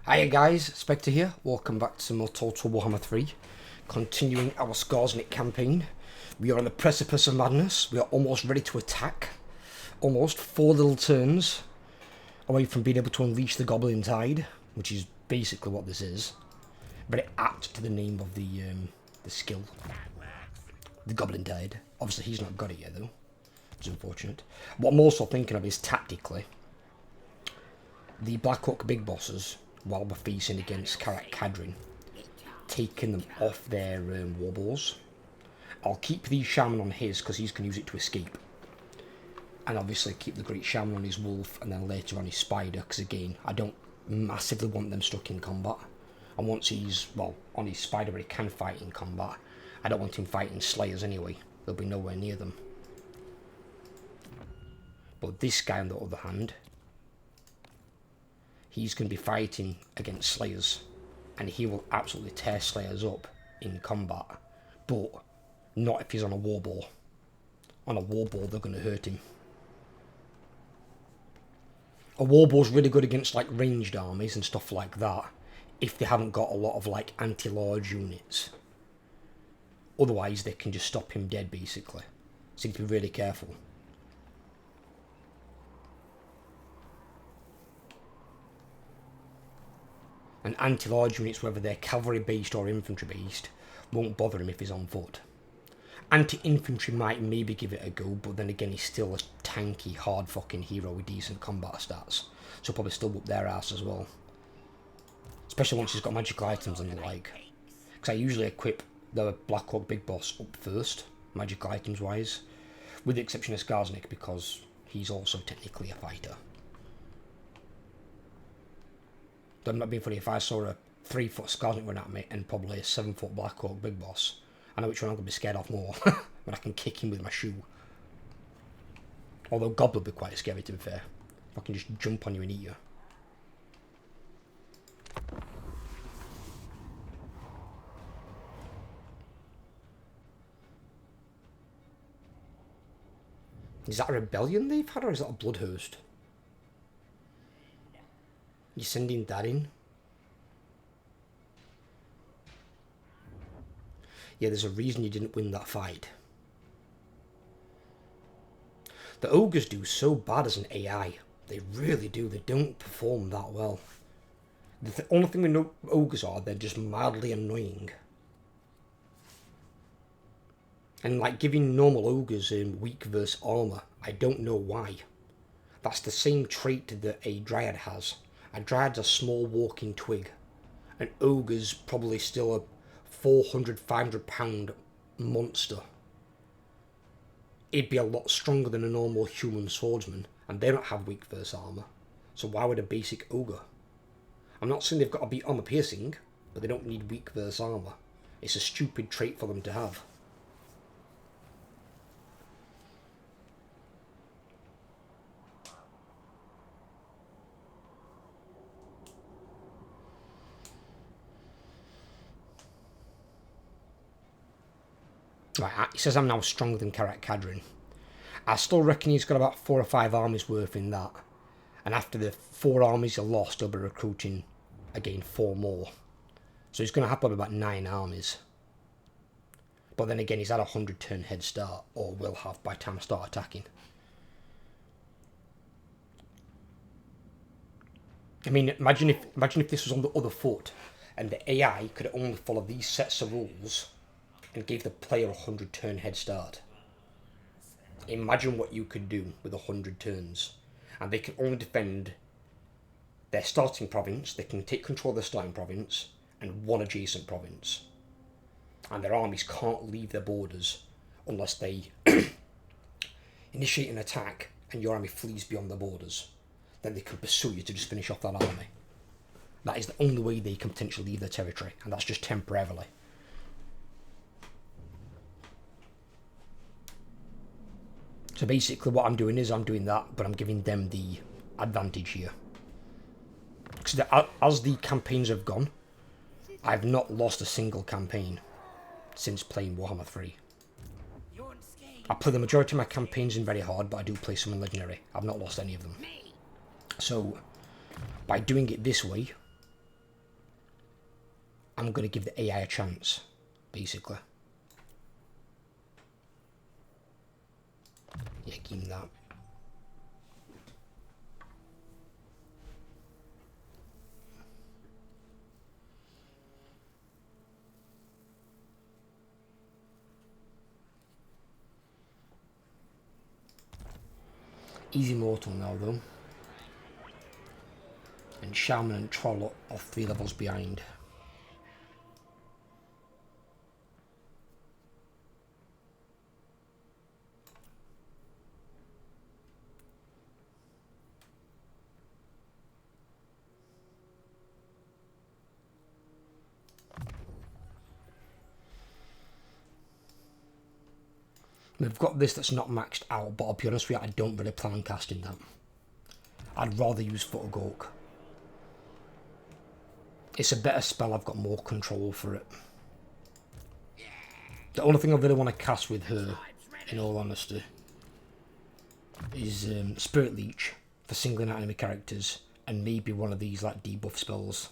Hiya guys, Spectre here. Welcome back to some more Total Warhammer 3. Continuing our Skarsnik campaign. We are on the precipice of madness. We are almost ready to attack. Almost 4 little turns away from being able to unleash the Goblin Tide, which is basically what this is. Very apt to the name of the skill. The Goblin Tide. Obviously he's not got it yet though. It's unfortunate. What I'm also thinking of is tactically, the Black Hawk big bosses, while we're facing against Kadrin, taking them off their warballs. I'll keep the Shaman on his because he's going to use it to escape. And obviously keep the Great Shaman on his Wolf and then later on his Spider, because again, I don't massively want them stuck in combat. And once he's, well, on his Spider where he can fight in combat, I don't want him fighting Slayers anyway. They'll be nowhere near them. But this guy on the other hand, he's going to be fighting against Slayers, and he will absolutely tear Slayers up in combat, but not if he's on a warball. On a warball, they're going to hurt him. A warball's really good against like ranged armies and stuff like that, if they haven't got a lot of like anti-large units. Otherwise, they can just stop him dead basically. So you need to be really careful. And anti-large units, whether they're cavalry-based or infantry-based, won't bother him if he's on foot. Anti-infantry might maybe give it a go, but then again he's still a tanky, hard fucking hero with decent combat stats. So probably still whoop their ass as well. Especially once he's got magical items and the like. Because I usually equip the Black Hawk Big Boss up first, magical items wise. With the exception of Skarsnik, because he's also technically a fighter. I'm not being funny, if I saw a 3-foot Skarsnik run at me and probably a 7-foot Black Hawk Big Boss, I know which one I'm going to be scared of more, when I can kick him with my shoe. Although Goblin would be quite scary to be fair. I can just jump on you and eat you. Is that a rebellion they've had, or is that a bloodhurst? You sending that in? Yeah, there's a reason you didn't win that fight. The ogres do so bad as an AI. They really do. They don't perform that well. The only thing we know ogres are, they're just mildly annoying. And like giving normal ogres weak versus armor, I don't know why. That's the same trait that a dryad has. A dryad's a small walking twig. An ogre's probably still a 400-500 pound monster. It'd be a lot stronger than a normal human swordsman, and they don't have weak versus armor. So why would a basic ogre? I'm not saying they've got to be armor piercing, but they don't need weak versus armor. It's a stupid trait for them to have. Right, he says I'm now stronger than Kadrin. I still reckon he's got about 4 or 5 armies worth in that. And after the 4 armies are lost, he'll be recruiting again 4 more. So he's going to have probably about 9 armies. But then again, he's had a 100 turn head start, or will have by the time I start attacking. I mean, imagine if this was on the other foot, and the AI could only follow these sets of rules and gave the player a 100 turn head start. Imagine what you could do with 100 turns. And they can only defend their starting province, they can take control of their starting province, and 1 adjacent province. And their armies can't leave their borders unless they initiate an attack and your army flees beyond their borders. Then they can pursue you to just finish off that army. That is the only way they can potentially leave their territory, and that's just temporarily. So basically what I'm doing is I'm doing that, but I'm giving them the advantage here. Because as the campaigns have gone, I've not lost a single campaign since playing Warhammer 3. I play the majority of my campaigns in very hard, but I do play some in legendary. I've not lost any of them. So by doing it this way, I'm going to give the AI a chance, basically. Yeah, give him that. He's Immortal now, though. And Shaman and Troll are 3 levels behind. We've got this that's not maxed out, but I'll be honest with you, I don't really plan on casting that. I'd rather use Photogork. It's a better spell, I've got more control for it. The only thing I really want to cast with her, in all honesty, is Spirit Leech for singling out enemy characters, and maybe one of these like debuff spells.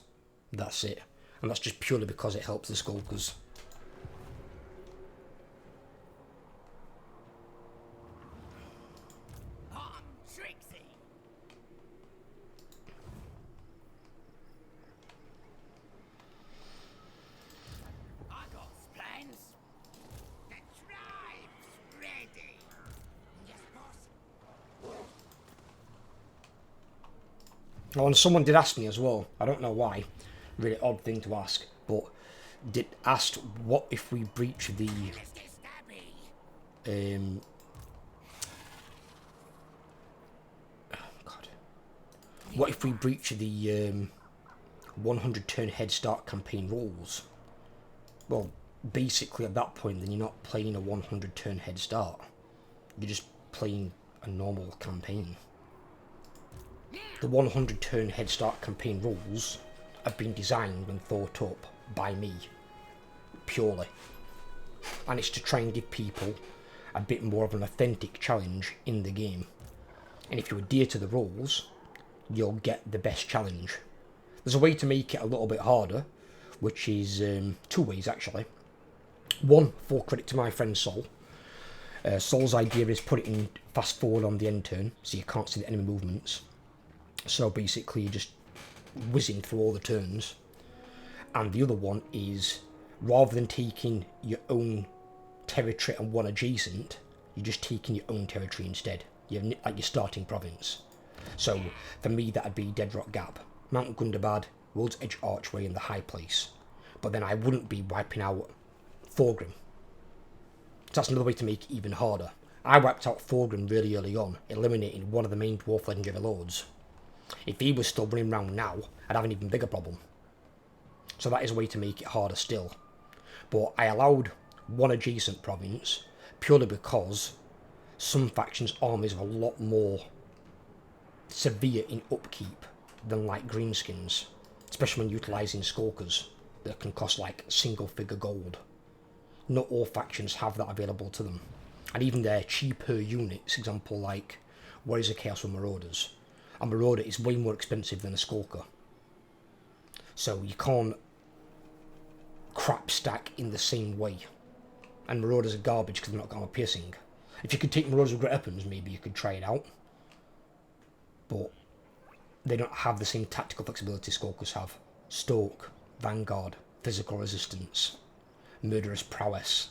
That's it. And that's just purely because it helps the Skulkers. Oh, and someone did ask me as well, I don't know why, really odd thing to ask, but did asked what if we breach the what if we breach the 100 turn head start campaign rules? Well, basically at that point then you're not playing a 100 turn head start, you're just playing a normal campaign. The 100 turn head start campaign rules have been designed and thought up by me, purely. And it's to try and give people a bit more of an authentic challenge in the game. And if you adhere to the rules, you'll get the best challenge. There's a way to make it a little bit harder, which is 2 ways actually. One, full credit to my friend Sol. Sol's idea is put it in fast forward on the end turn, so you can't see the enemy movements. So basically you're just whizzing through all the turns. And the other one is, rather than taking your own territory and one adjacent, you're just taking your own territory instead. You're like your starting province. So for me that'd be Dead Rock Gap, Mount Gundabad, World's Edge Archway and the High Place. But then I wouldn't be wiping out Thorgrim. So that's another way to make it even harder. I wiped out Thorgrim really early on, eliminating one of the main Dwarf Legendary Lords. If he was still running around now, I'd have an even bigger problem. So that is a way to make it harder still. But I allowed one adjacent province purely because some factions' armies are a lot more severe in upkeep than like Greenskins, especially when utilising Skulkers that can cost like single figure gold. Not all factions have that available to them. And even their cheaper units, example like Warriors of Chaos or Marauders. A Marauder is way more expensive than a Skulker. So you can't crap stack in the same way. And Marauders are garbage because they're not got armor piercing. If you could take Marauders with great weapons, maybe you could try it out. But they don't have the same tactical flexibility Skulkers have. Stalk, Vanguard, physical resistance, murderous prowess.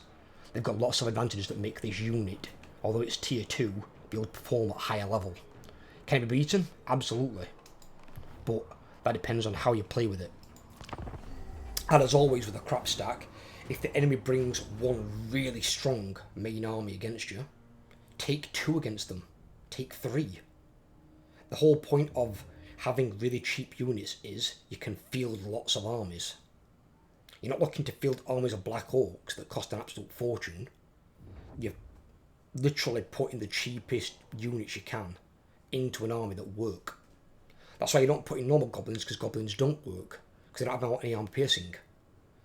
They've got lots of advantages that make this unit, although it's tier 2, be able to perform at a higher level. Can it be beaten? Absolutely. But that depends on how you play with it. And as always with a crap stack, if the enemy brings one really strong main army against you, take 2 against them. Take 3. The whole point of having really cheap units is you can field lots of armies. You're not looking to field armies of Black Orcs that cost an absolute fortune. You're literally putting the cheapest units you can into an army that work. That's why you don't put in normal goblins, because goblins don't work, because they don't have any armor piercing.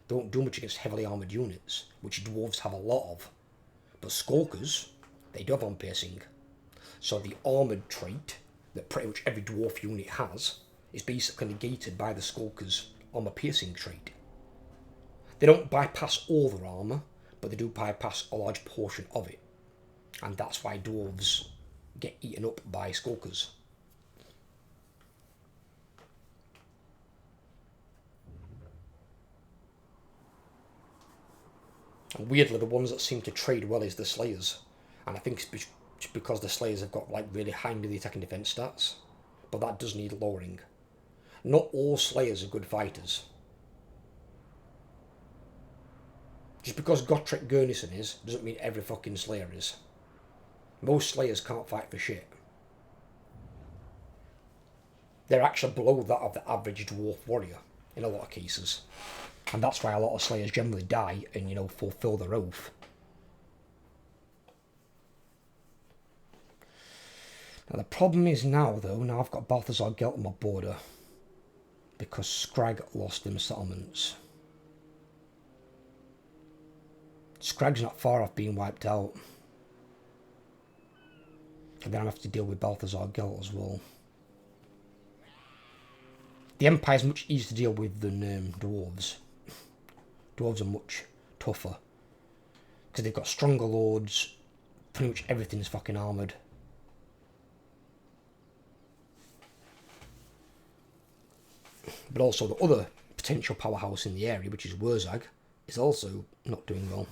They won't do much against heavily armoured units, which dwarves have a lot of. But Skulkers, they do have armor piercing. So the armoured trait that pretty much every dwarf unit has is basically negated by the Skulkers' armor piercing trait. They don't bypass all their armour, but they do bypass a large portion of it. And that's why dwarves get eaten up by skulkers. And weirdly, the ones that seem to trade well is the Slayers. And I think it's because the Slayers have got like really high melee attack and defense stats. But that does need lowering. Not all Slayers are good fighters. Just because Gotrek Gurnison is, doesn't mean every fucking Slayer is. Most Slayers can't fight for shit. They're actually below that of the average dwarf warrior in a lot of cases. And that's why a lot of Slayers generally die and, you know, fulfill their oath. Now the problem is now I've got Balthazar Gelt on my border because Scrag lost them settlements. Scrag's not far off being wiped out. And then I have to deal with Balthazar Gelt as well. The Empire's much easier to deal with than dwarves. Dwarves are much tougher. Because they've got stronger lords. Pretty much everything's fucking armoured. But also the other potential powerhouse in the area, which is Wurzag, is also not doing well.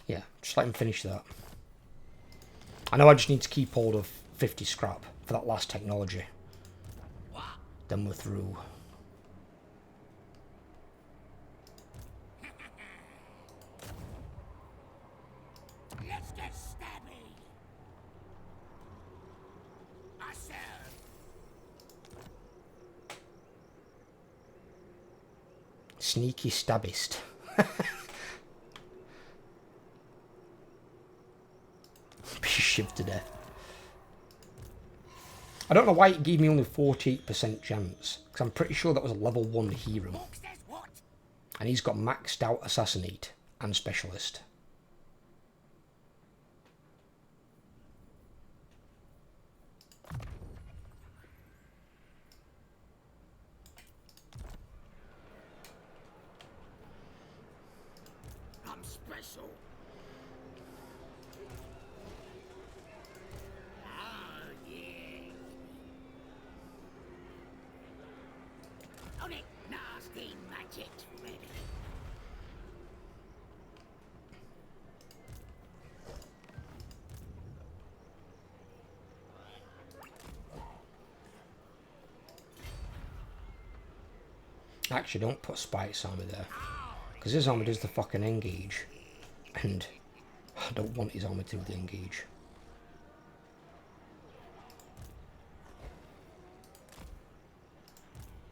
Yeah, just let him finish that. I know I just need to keep hold of 50 scrap for that last technology. Then we're through. Let's get stabby. I serve. Sneaky stabbist. Be shivved to death. I don't know why it gave me only 48% chance, because I'm pretty sure that was a level 1 hero. And he's got maxed out Assassinate and Specialist. I'm special. Oh, yeah. On it, nasty magic ready. Actually, don't put Spike's armor there, because his armor does the fucking engage, and I don't want his armor to do the engage.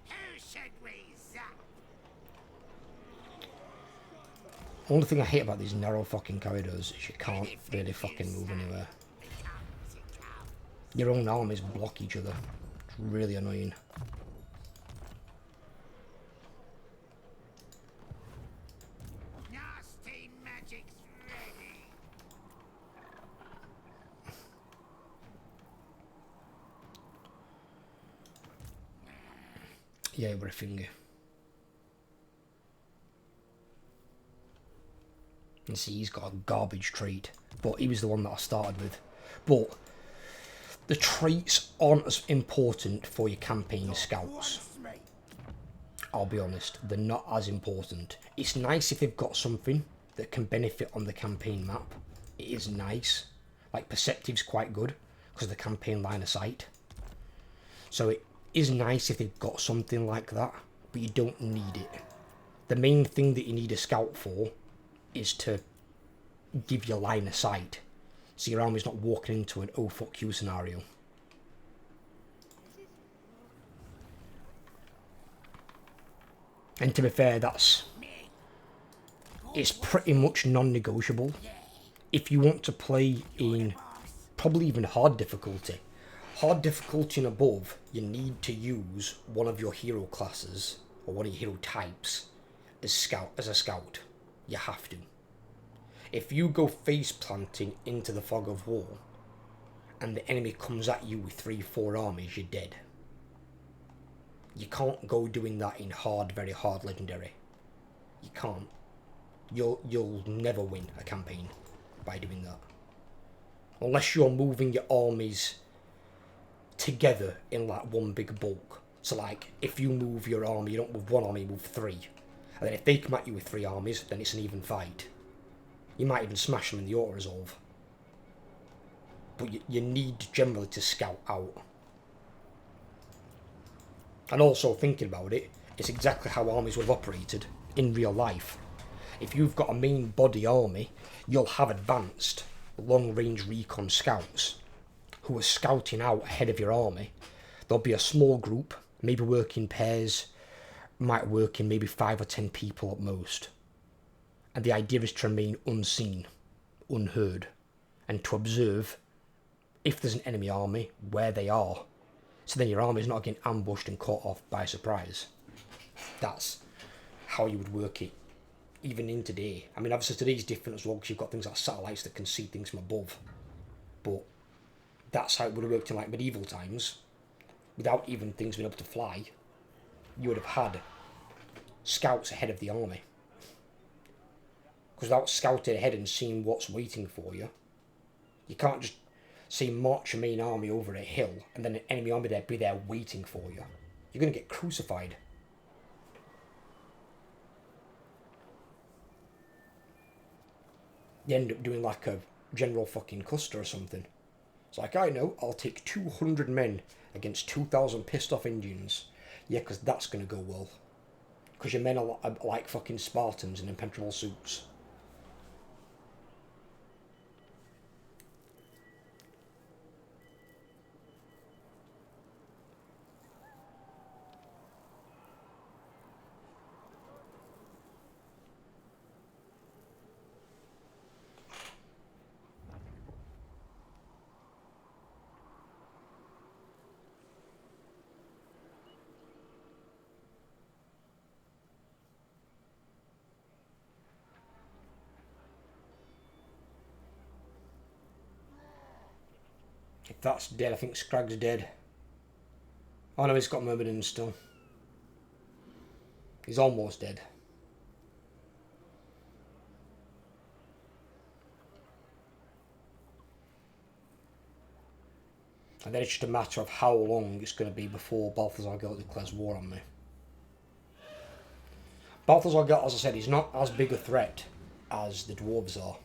Who should we zap? Only thing I hate about these narrow fucking corridors is you can't really fucking move anywhere. Your own armies block each other. It's really annoying. Nasty magic's ready. Yeah, everything. And see, he's got a garbage trait, but he was the one that I started with. But the traits aren't as important for your campaign scouts. I'll be honest, they're not as important. It's nice if they've got something that can benefit on the campaign map. It is nice. Like Perceptive's quite good because of the campaign line of sight. So it is nice if they've got something like that, but you don't need it. The main thing that you need a scout for is to give you line of sight, so your army's not walking into an oh fuck you scenario. And to be fair, it's pretty much non-negotiable. If you want to play in probably even hard difficulty and above, you need to use one of your hero classes or one of your hero types as a scout. You have to. If you go face planting into the fog of war and the enemy comes at you with 3-4 armies, you're dead. You can't go doing that in hard, very hard legendary. You can't. You'll never win a campaign by doing that. Unless you're moving your armies together in like one big bulk. So like, if you move your army, you don't move one army, you move 3. And then if they come at you with 3 armies, then it's an even fight. You might even smash them in the auto-resolve. But you need generally to scout out. And also, thinking about it, it's exactly how armies would have operated in real life. If you've got a main body army, you'll have advanced long-range recon scouts who are scouting out ahead of your army. There'll be a small group, maybe work in pairs, might work in maybe 5 or 10 people at most. And the idea is to remain unseen, unheard, and to observe if there's an enemy army, where they are. So then your army is not getting ambushed and caught off by surprise. That's how you would work it, even in today. I mean, obviously today's different as well, because you've got things like satellites that can see things from above. But that's how it would have worked in like medieval times. Without even things being able to fly, you would have had scouts ahead of the army. Because without scouting ahead and seeing what's waiting for you, you can't just say march your main army over a hill and then an enemy army there be there waiting for you. You're going to get crucified. You end up doing like a General fucking Custer or something. It's like, I know, I'll take 200 men against 2,000 pissed off Indians. Yeah, because that's going to go well. Because your men are like fucking Spartans in impenetrable suits. If that's dead, I think Scrag's dead. Oh no, he's got Myrmidon still. He's almost dead. And then it's just a matter of how long it's going to be before Balthazar Gelt declares war on me. Balthazar Gelt, as I said, is not as big a threat as the dwarves are.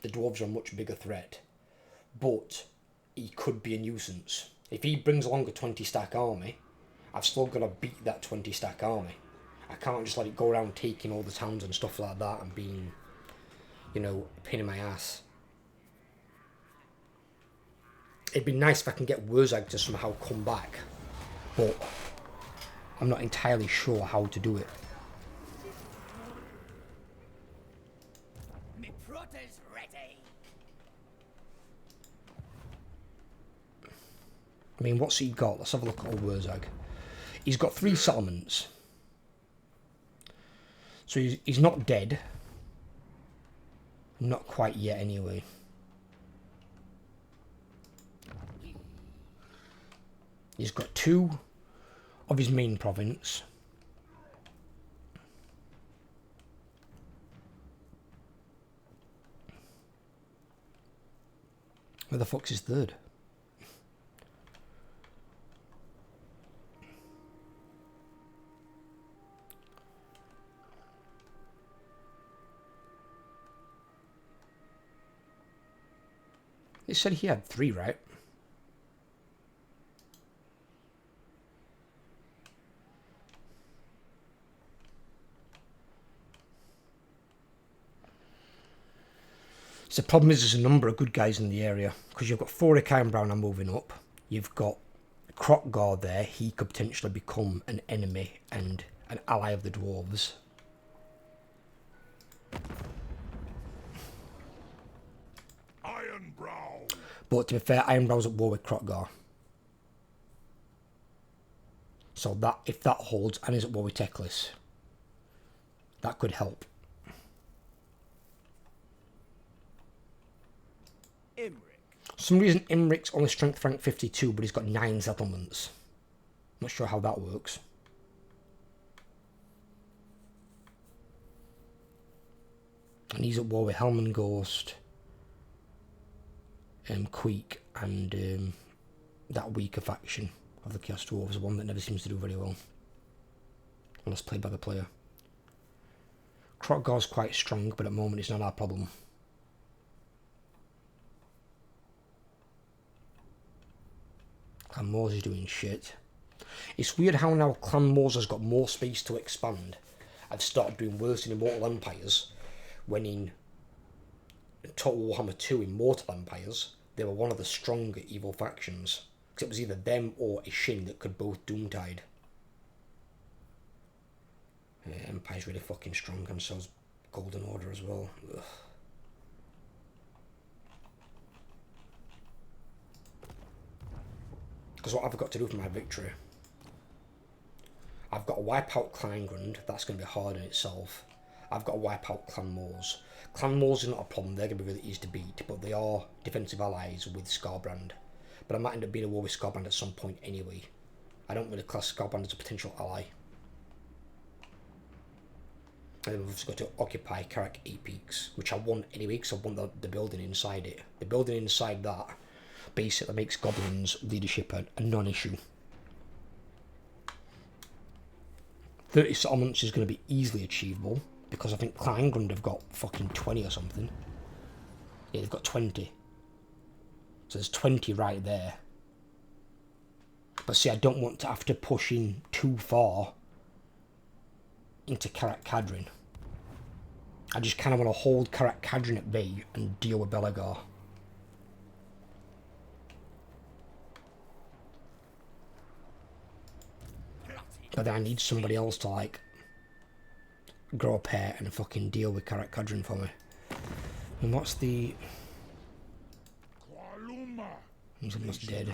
The dwarves are a much bigger threat. But he could be a nuisance. If he brings along a 20 stack army, I've still got to beat that 20 stack army. I can't just let it go around taking all the towns and stuff like that and being, you know, a pain in my ass. It'd be nice if I can get Wurzag to somehow come back, but I'm not entirely sure how to do it. Me protter's ready. I mean, what's he got? Let's have a look at old Wurzag. He's got 3 settlements. So he's not dead. Not quite yet, anyway. He's got 2 of his main province. Where the fuck's his 3rd? It said he had 3, right? So the problem is there's a number of good guys in the area. Because you've got Thoric Ironbrown moving up. You've got Krokgar there. He could potentially become an enemy and an ally of the dwarves. Ironbrow. But to be fair, Ironbrow's at war with Krotgar. So that, if that holds, and is at war with Teclis, that could help. Imric. For some reason, Imric's only strength rank 52, but he's got 9 settlements. Not sure how that works. And he's at war with Helman Ghost, Queek, and that weaker faction of the Chaos Dwarves, one that never seems to do very well. Unless played by the player. Krotgar's quite strong, but at the moment it's not our problem. Clan Moors is doing shit. It's weird how now Clan Moors has got more space to expand. I've started doing worse in Immortal Empires, when in Total Warhammer 2 Immortal Empires, they were one of the stronger evil factions. Because it was either them or Ishin that could both Doomtide. Empire's really fucking strong, and so's Golden Order as well. Ugh. Because what I've got to do for my victory, I've got to wipe out Kleingrund. That's going to be hard in itself. I've got to wipe out Clan Moors. Clan Moors is not a problem, they're going to be really easy to beat, but they are defensive allies with Skarbrand. But I might end up being at war with Skarbrand at some point anyway. I don't really class Skarbrand as a potential ally. And then we've just got to occupy Karak 8 Peaks, which I want anyway, because I want the building inside it. The building inside that basically makes Goblins' leadership a non-issue. 30 settlements is going to be easily achievable, because I think Kleingrund have got fucking 20 or something. Yeah, they've got 20. So there's 20 right there. But see, I don't want to have to push in too far into Karak Kadrin. I just kind of want to hold Karak Kadrin at bay and deal with Belagar. But then I need somebody else to, like, grow a pair and fucking deal with Karak Kadrin for me. And what's the... He's almost dead.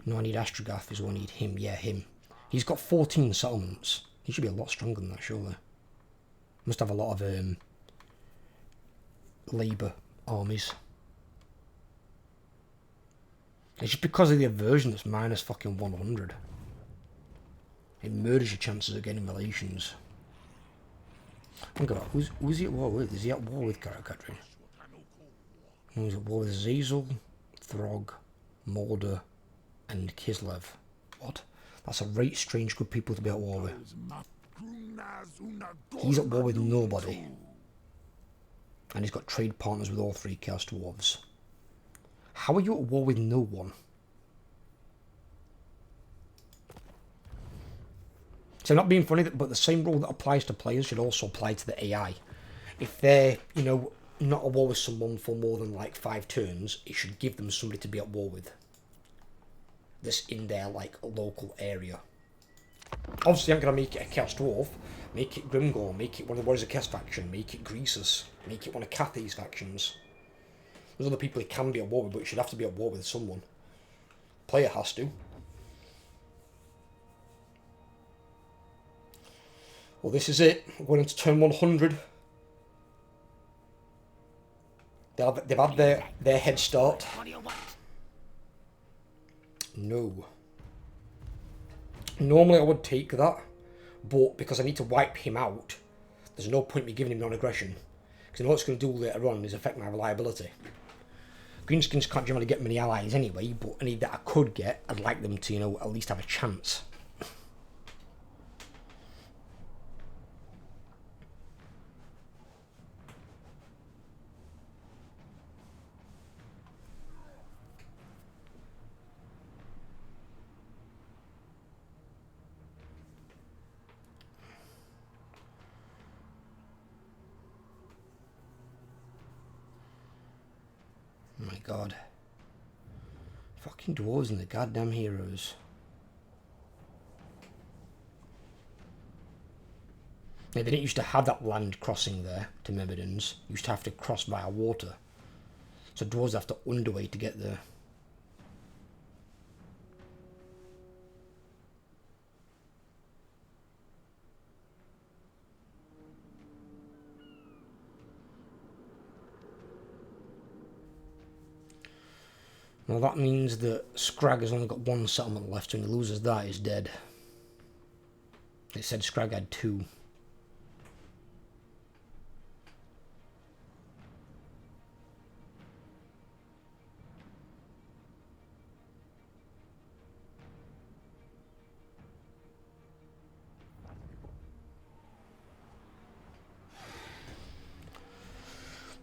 No, I need Astrogath is what I need. Him, yeah, him. He's got 14 settlements. He should be a lot stronger than that, surely. Must have a lot of labour armies. It's just because of the aversion that's minus fucking 100. It murders your chances of getting relations. Oh god, who's he at war with? Is he at war with Karak Kadrin? He's at war with Zazel, Throg, Mordor, and Kislev. What? That's a right strange good people to be at war with. He's at war with nobody. And he's got trade partners with all 3 Chaos Dwarves. How are you at war with no one? So I'm not being funny, but the same rule that applies to players should also apply to the AI. If they're, you know, not at war with someone for more than like 5 turns, it should give them somebody to be at war with. That's in their, like, local area. Obviously, I'm going to make it a Chaos Dwarf, make it Grimgor, make it one of the Warriors of Chaos faction, make it Greasus, make it one of Cathy's factions. There's other people he can be at war with, but he should have to be at war with someone. Player has to. Well, this is it. We're going into turn 100. They've had their head start. What do you want? No. Normally I would take that, but because I need to wipe him out, there's no point me giving him non-aggression. Because I know what it's going to do later on is affect my reliability. Greenskins can't generally get many allies anyway, but any that I could get, I'd like them to, you know, at least have a chance. Oh my god. Fucking dwarves and the goddamn heroes. Yeah, they didn't used to have that land crossing there to Myrmidons. You used to have to cross via water. So dwarves have to underway to get there. Well, that means that Scrag has only got one settlement left, and he loses that, he's dead. It said Scrag had 2.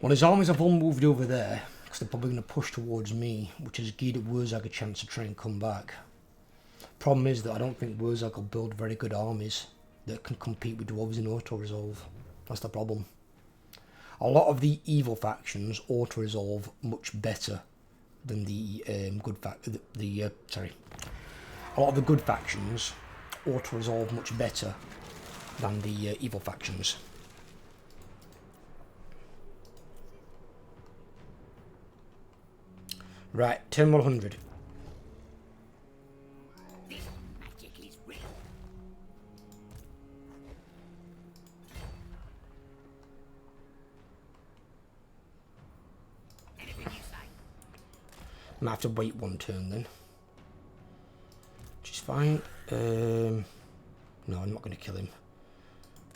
Well, his armies have all moved over there, because they're probably going to push towards me, which has given Wurzag a chance to try and come back. Problem is that I don't think Wurzag will build very good armies that can compete with dwarves in auto-resolve. That's the problem. A lot of the evil factions auto-resolve much better than the good sorry. A lot of the good factions auto-resolve much better than the evil factions. Right, turn 100. This magic is real. Anything you say? I might have to wait one turn then. Which is fine. No, I'm not going to kill him.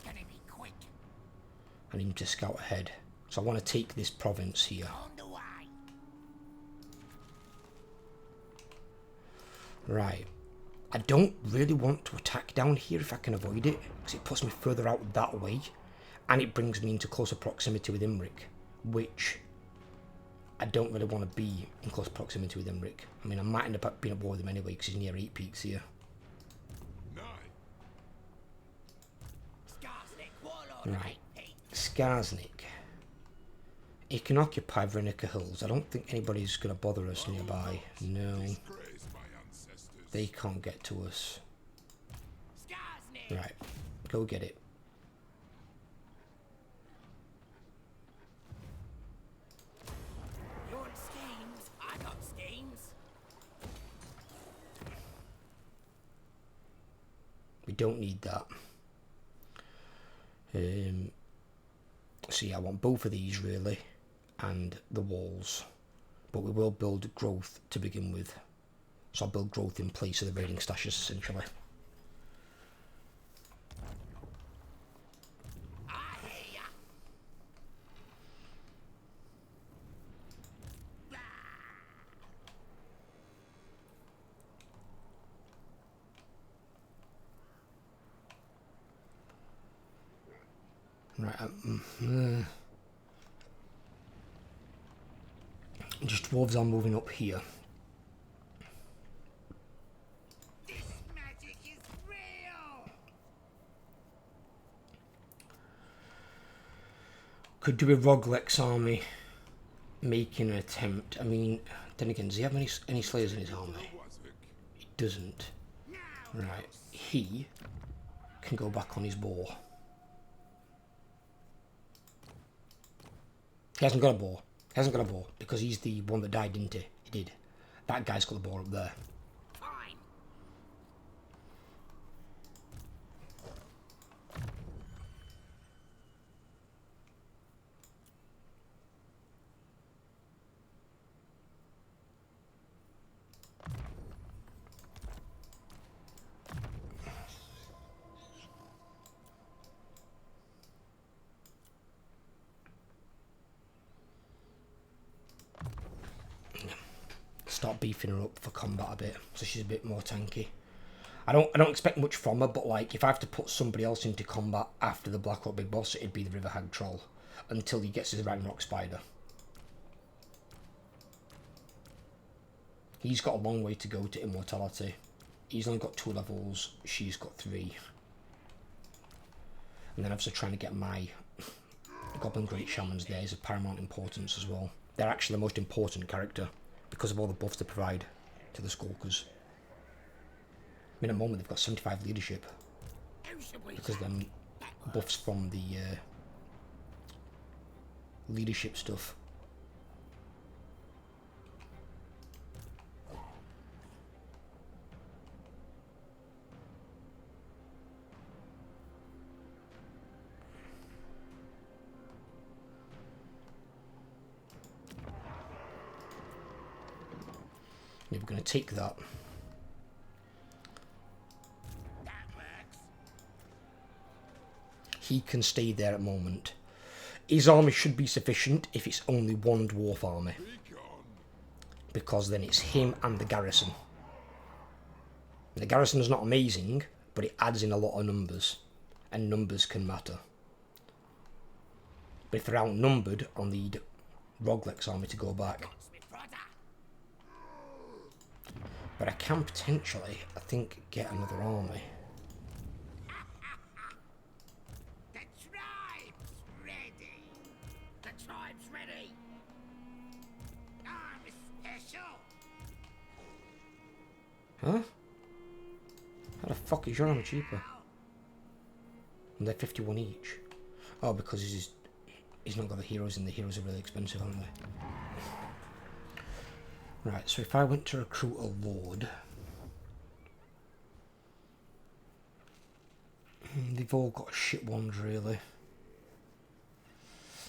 Can it be quick? I need him to scout ahead. So I want to take this province here. On the way. Right. I don't really want to attack down here if I can avoid it, because it puts me further out that way, and it brings me into closer proximity with Imric, which I don't really want to be in close proximity with Imric. I mean, I might end up being at war with him anyway, because he's near 8 peaks here. Skarsnik, warlord. Right. Skarsnik. He can occupy Vrenica Hills. I don't think anybody's going to bother us nearby. No. They can't get to us. Skarsnik. Right. Go get it. You want schemes? I got schemes. We don't need that. So yeah, I want both of these really, and the walls. But we will build growth to begin with. So I'll build growth in place of the raiding stashes essentially. I hear ya. Right. Just dwarves are moving up here. This magic is real. Could do a Roglex army making an attempt. I mean, then again, does he have any slayers in his army? He doesn't. Right. He can go back on his boar. He hasn't got a boar. He hasn't got a boar because he's the one that died, didn't he? He did. That guy's got the boar up there. Fine. Start beefing her up for combat a bit, so she's a bit more tanky. I don't expect much from her, but like if I have to put somebody else into combat after the Blackrock Big Boss, it'd be the River Hag Troll until he gets his Ragnarok Spider. He's got a long way to go to immortality. He's only got 2 levels, she's got 3. And then obviously trying to get my Goblin Great Shamans there is of paramount importance as well. They're actually the most important character because of all the buffs they provide to the Skulkers. I mean, at the moment they've got 75 leadership Who should we because take? then That buffs from the leadership stuff. Yeah, we're going to take that. That works. He can stay there at the moment. His army should be sufficient if it's only one dwarf army. Because then it's him and the garrison. The garrison is not amazing, but it adds in a lot of numbers. And numbers can matter. But if they're outnumbered, I'll need Roglek's army to go back. What's me brother? But I can potentially, I think, get another army. The tribe's ready. The tribe's ready. I'm special. Huh? How the fuck is your army cheaper? And they're 51 each. Oh, because he's not got the heroes, and the heroes are really expensive, aren't they? Right, so if I went to recruit a lord... They've all got shit ones, really. I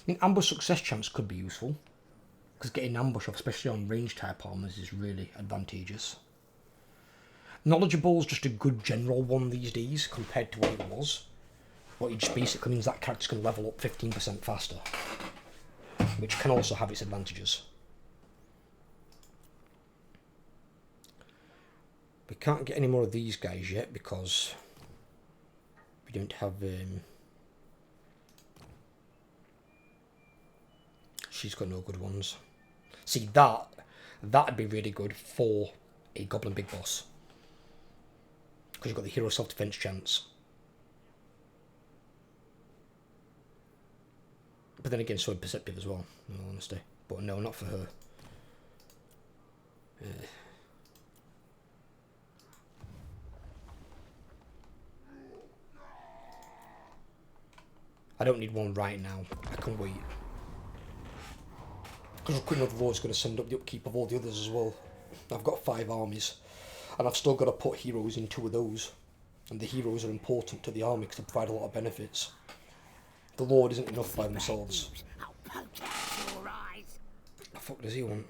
think ambush success chance could be useful. Because getting ambush off, especially on range type armors, is really advantageous. Knowledgeable is just a good general one these days compared to what it was. What it just basically means that character's going to level up 15% faster. Which can also have its advantages. We can't get any more of these guys yet because we don't have... she's got no good ones. See, that'd be really good for a Goblin Big Boss. Because you've got the hero self-defense chance. But then again, so perceptive as well, in all honesty. But no, not for her. I don't need one right now. I can wait. Because recruiting of the Lord is going to send up the upkeep of all the others as well. I've got 5 armies. And I've still got to put heroes in 2 of those. And the heroes are important to the army because they provide a lot of benefits. The Lord isn't enough by themselves. I'll poke out your eyes. The fuck does he want?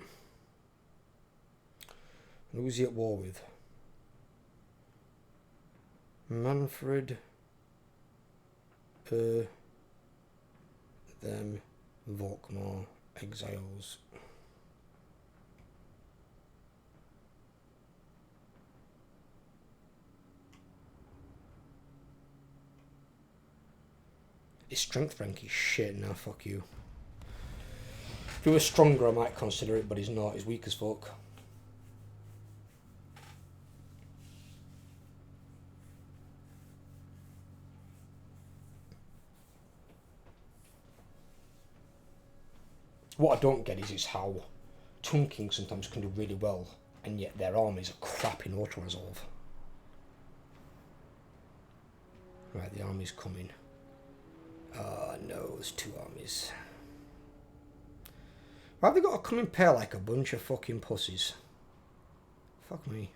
And who's he at war with? Manfred. Them. Volkmar. Exiles. His strength rank is shit now, fuck you. If he was stronger I might consider it, but he's not, he's weak as fuck. What I don't get is how Tomb Kings sometimes can do really well, and yet their armies are crap in auto-resolve. Right, the army's coming. No, there's 2 armies. Why have they got to come in pair like a bunch of fucking pussies? Fuck me.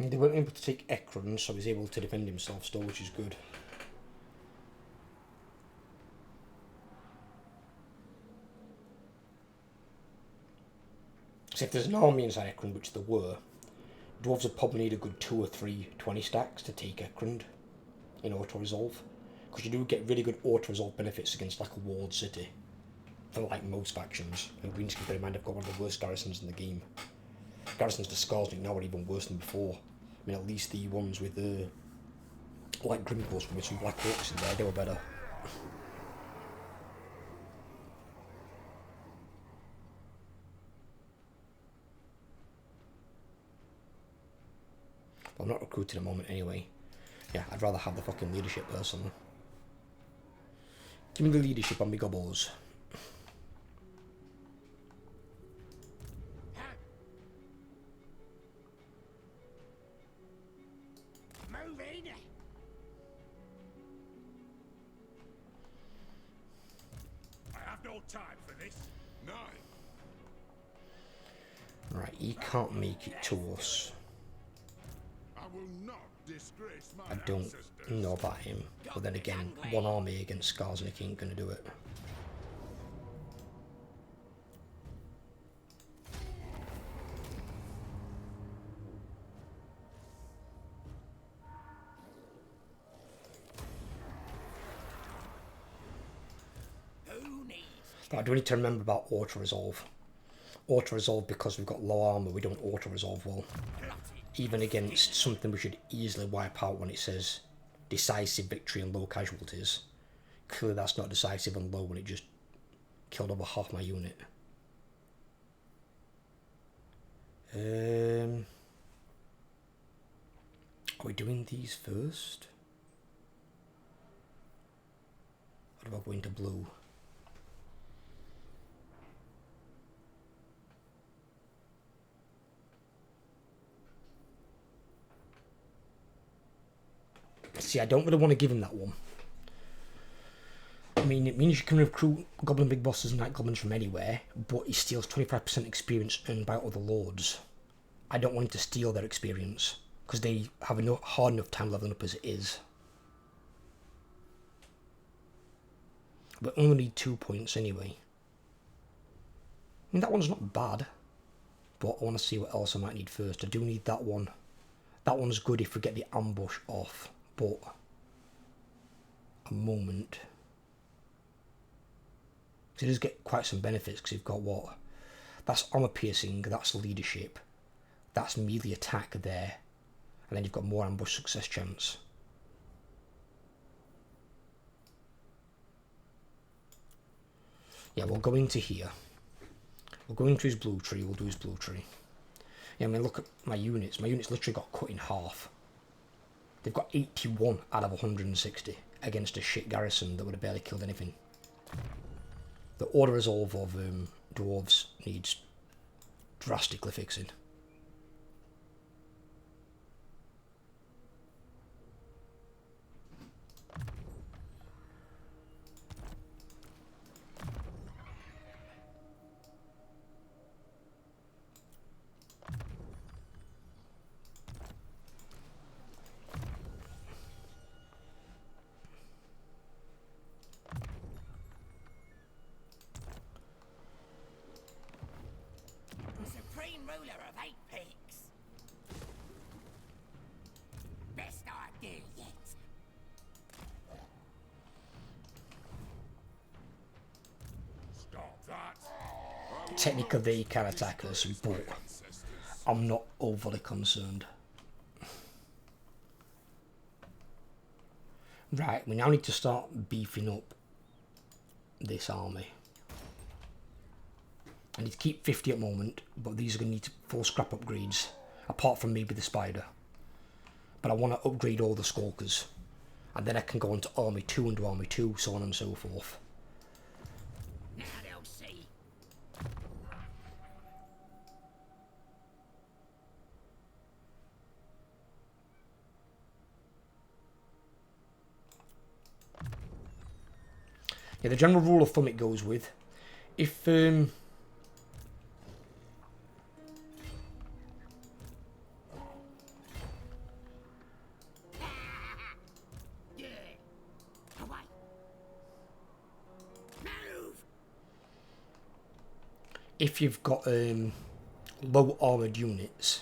They weren't able to take Ekron, so he's able to defend himself still, which is good. So if there's an army inside Ekrund, which there were, dwarves would probably need a good 2 or 3 20 stacks to take Ekrund in auto-resolve. Because you do get really good auto-resolve benefits against like a walled city. For like most factions. And Greenskins, bear in mind, have got one of the worst garrisons in the game. Garrisons to Skarsnik now are even worse than before. I mean, at least the ones with like Grimgors from some Black Orcs in there, they were better. But I'm not recruiting at the moment anyway. Yeah, I'd rather have the fucking leadership personally. Give me the leadership on my gobbles. Move in. I have no time for this. No. Right, he can't make it to us. I will not disgrace my I don't ancestors. know about him. But then again, one army against Skarsnik ain't gonna do it. Who needs But I do need to remember about auto-resolve. Auto-resolve, because we've got low armor, we don't auto-resolve well. Even against something we should easily wipe out when it says decisive victory and low casualties. Clearly that's not decisive and low when it just killed over half my unit. Are we doing these first? What about going to blue? See, I don't really want to give him that one. I mean, it means you can recruit Goblin Big Bosses and Night Goblins from anywhere, but he steals 25% experience earned by other lords. I don't want him to steal their experience, because they have a hard enough time leveling up as it is. But only need 2 points anyway. I mean, that one's not bad, but I want to see what else I might need first. I do need that one. That one's good if we get the ambush off, but a moment. So it does get quite some benefits, because you've got what? That's armor piercing, that's leadership, that's melee attack there, and then you've got more ambush success chance. Yeah, we'll go into here. We'll go into his blue tree, we'll do his blue tree. Yeah, I mean, look at my units. My units literally got cut in half. They've got 81 out of 160 against a shit garrison that would have barely killed anything. The auto-resolve of dwarves needs drastically fixing. Supreme ruler of 8 peaks. Best idea yet. Stop that. Technically they can attack us, but I'm not overly concerned. Right, we now need to start beefing up this army. I need to keep 50 at the moment, but these are going to need full scrap upgrades, apart from maybe the spider. But I want to upgrade all the skulkers, and then I can go on to army 2 and army 2, so on and so forth. Now they'll see. Yeah, the general rule of thumb it goes with, if Yeah. Away. Move. if you've got low armoured units,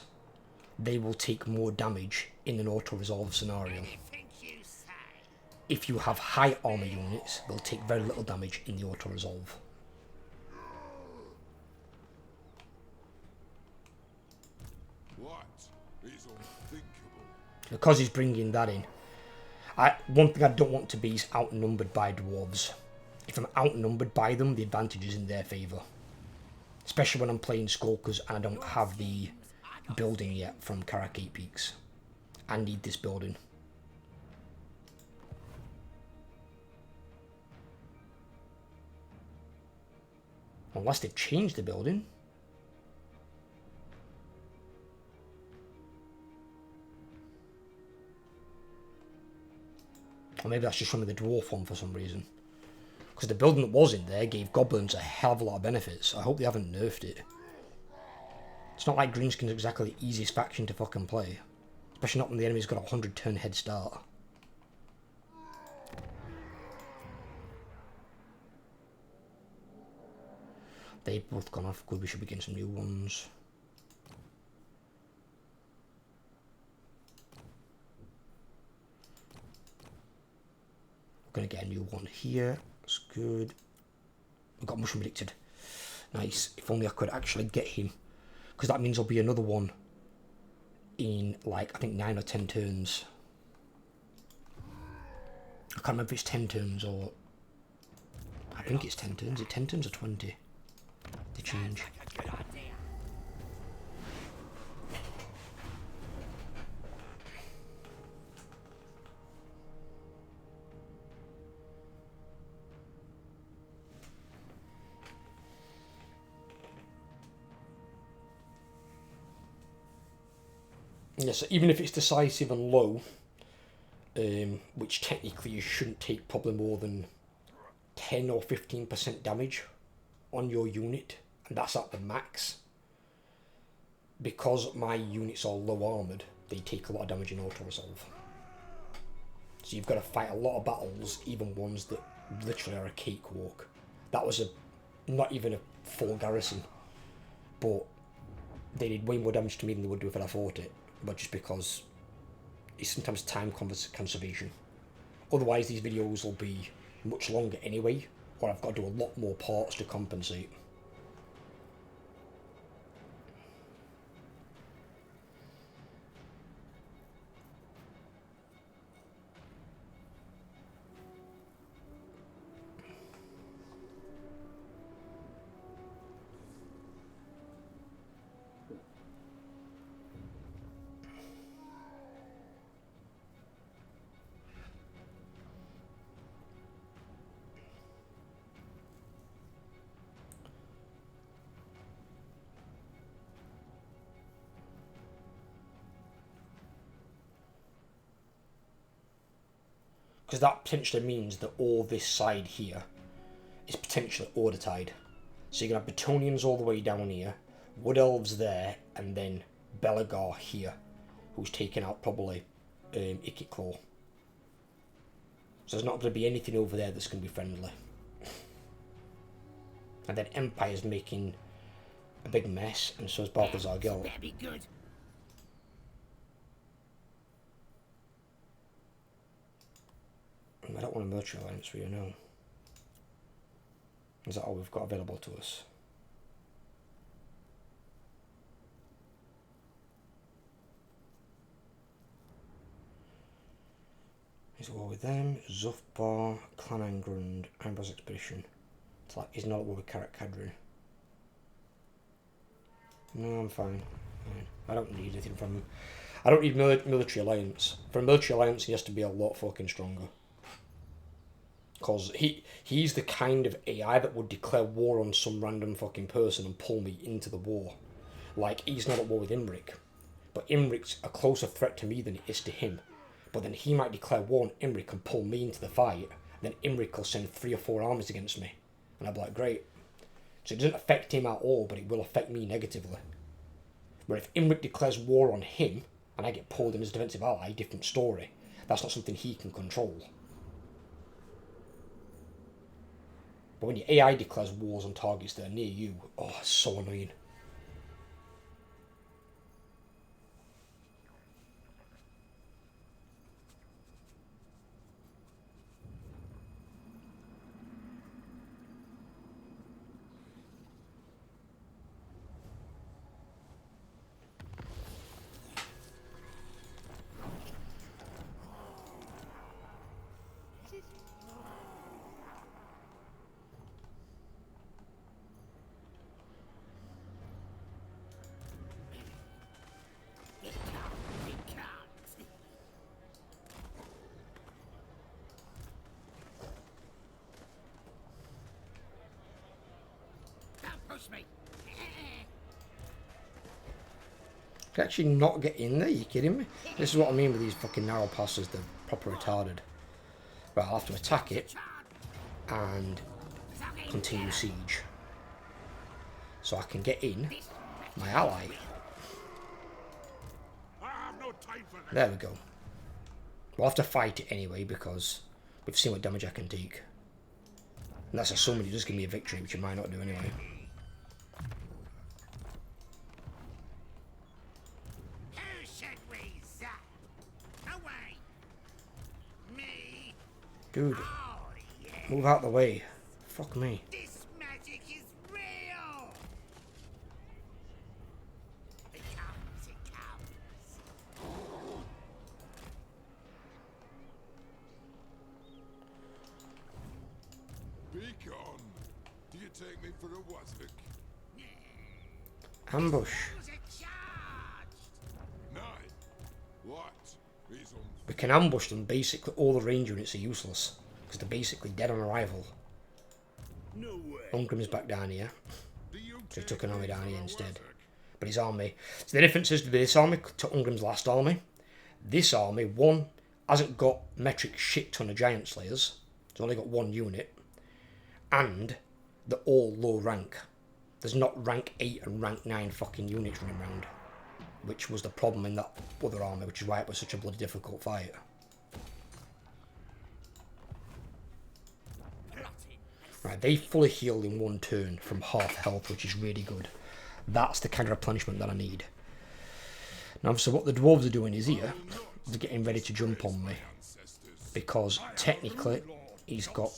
they will take more damage in an auto-resolve scenario. Anything you say. If you have high armour units, they'll take very little damage in the auto-resolve. What is unthinkable? Because he's bringing that in. One thing I don't want to be is outnumbered by dwarves. If I'm outnumbered by them, the advantage is in their favour. Especially when I'm playing Skulkers and I don't have the building yet from Karakate Peaks. I need this building. Unless they've changed the building. Or maybe that's just showing me the dwarf one for some reason. Because the building that was in there gave goblins a hell of a lot of benefits. I hope they haven't nerfed it. It's not like Greenskins is exactly the easiest faction to fucking play. Especially not when the enemy's got a 100 turn head start. They've both gone off. Good, we should be getting some new ones. We're going to get a new one here. That's good. We've got mushroom predicted. Nice. If only I could actually get him. Because that means there'll be another one in, like, I think 9 or 10 turns. I can't remember if it's 10 turns or... I think it's 10 turns. Is it 10 turns or 20? They change. A good idea. Yeah, so even if it's decisive and low, which technically you shouldn't take probably more than 10 or 15% damage on your unit, and that's at the max. Because my units are low armoured, they take a lot of damage in auto-resolve. So you've got to fight a lot of battles, even ones that literally are a cakewalk. That was not even a full garrison, but they did way more damage to me than they would do if I fought it. But just because it's sometimes time conservation. Otherwise these videos will be much longer anyway, or I've got to do a lot more parts to compensate. Because that potentially means that all this side here is potentially order-tied. So you're going to have Bretonnians all the way down here, Wood Elves there, and then Belagar here, who's taken out probably Ikit Claw. So there's not going to be anything over there that's going to be friendly. And then Empire's making a big mess, and so is Balthazar Gelt. That'd be good. I don't want a military alliance for you, no. Is that all we've got available to us? He's at war with them. Zufbar, Clan Angrund, Ambrose Expedition. It's like he's not at war with Karak Kadrin. No, I'm fine. I don't need anything from him. I don't need military alliance. For a military alliance, he has to be a lot fucking stronger. Because he's the kind of AI that would declare war on some random fucking person and pull me into the war. Like, he's not at war with Imric. But Imric's a closer threat to me than it is to him. But then he might declare war on Imric and pull me into the fight. Then Imric will send 3 or 4 armies against me. And I'll be like, great. So it doesn't affect him at all, but it will affect me negatively. Where if Imric declares war on him, and I get pulled in as a defensive ally, different story. That's not something he can control. But when your AI declares wars on targets that are near you, oh, it's so annoying. Can I actually not get in there? Are you kidding me? This is what I mean with these fucking narrow passes. They're proper retarded. Right, I'll have to attack it and continue siege. So I can get in my ally. I have no time for this. There we go. We'll have to fight it anyway because we've seen what damage I can take. And that's assuming you just give me a victory, which you might not do anyway. Who should we zap? Away. Me. Dude, Oh, yeah. move out the way. Fuck me. This magic is real. It comes, it comes. Be gone. Do you take me for a waswick? Ambush. Who's it charged? Nay. What? He's on. We can ambush them. Basically, all the range units are useless because they're basically dead on arrival. No way. Ungrim's back down here. Do you So he take took an army me down for here a instead. waswick? But his army. So the difference is this army to Ungrim's last army. This army, one, hasn't got metric shit ton of giant slayers. It's only got one unit. And they're all low rank. There's not rank 8 and rank 9 fucking units running around. Which was the problem in that other army, which is why it was such a bloody difficult fight. Right, they fully healed in one turn from half health, which is really good. That's the kind of replenishment that I need. Now, so what the dwarves are doing is here, they're getting ready to jump on me. Because technically, he's got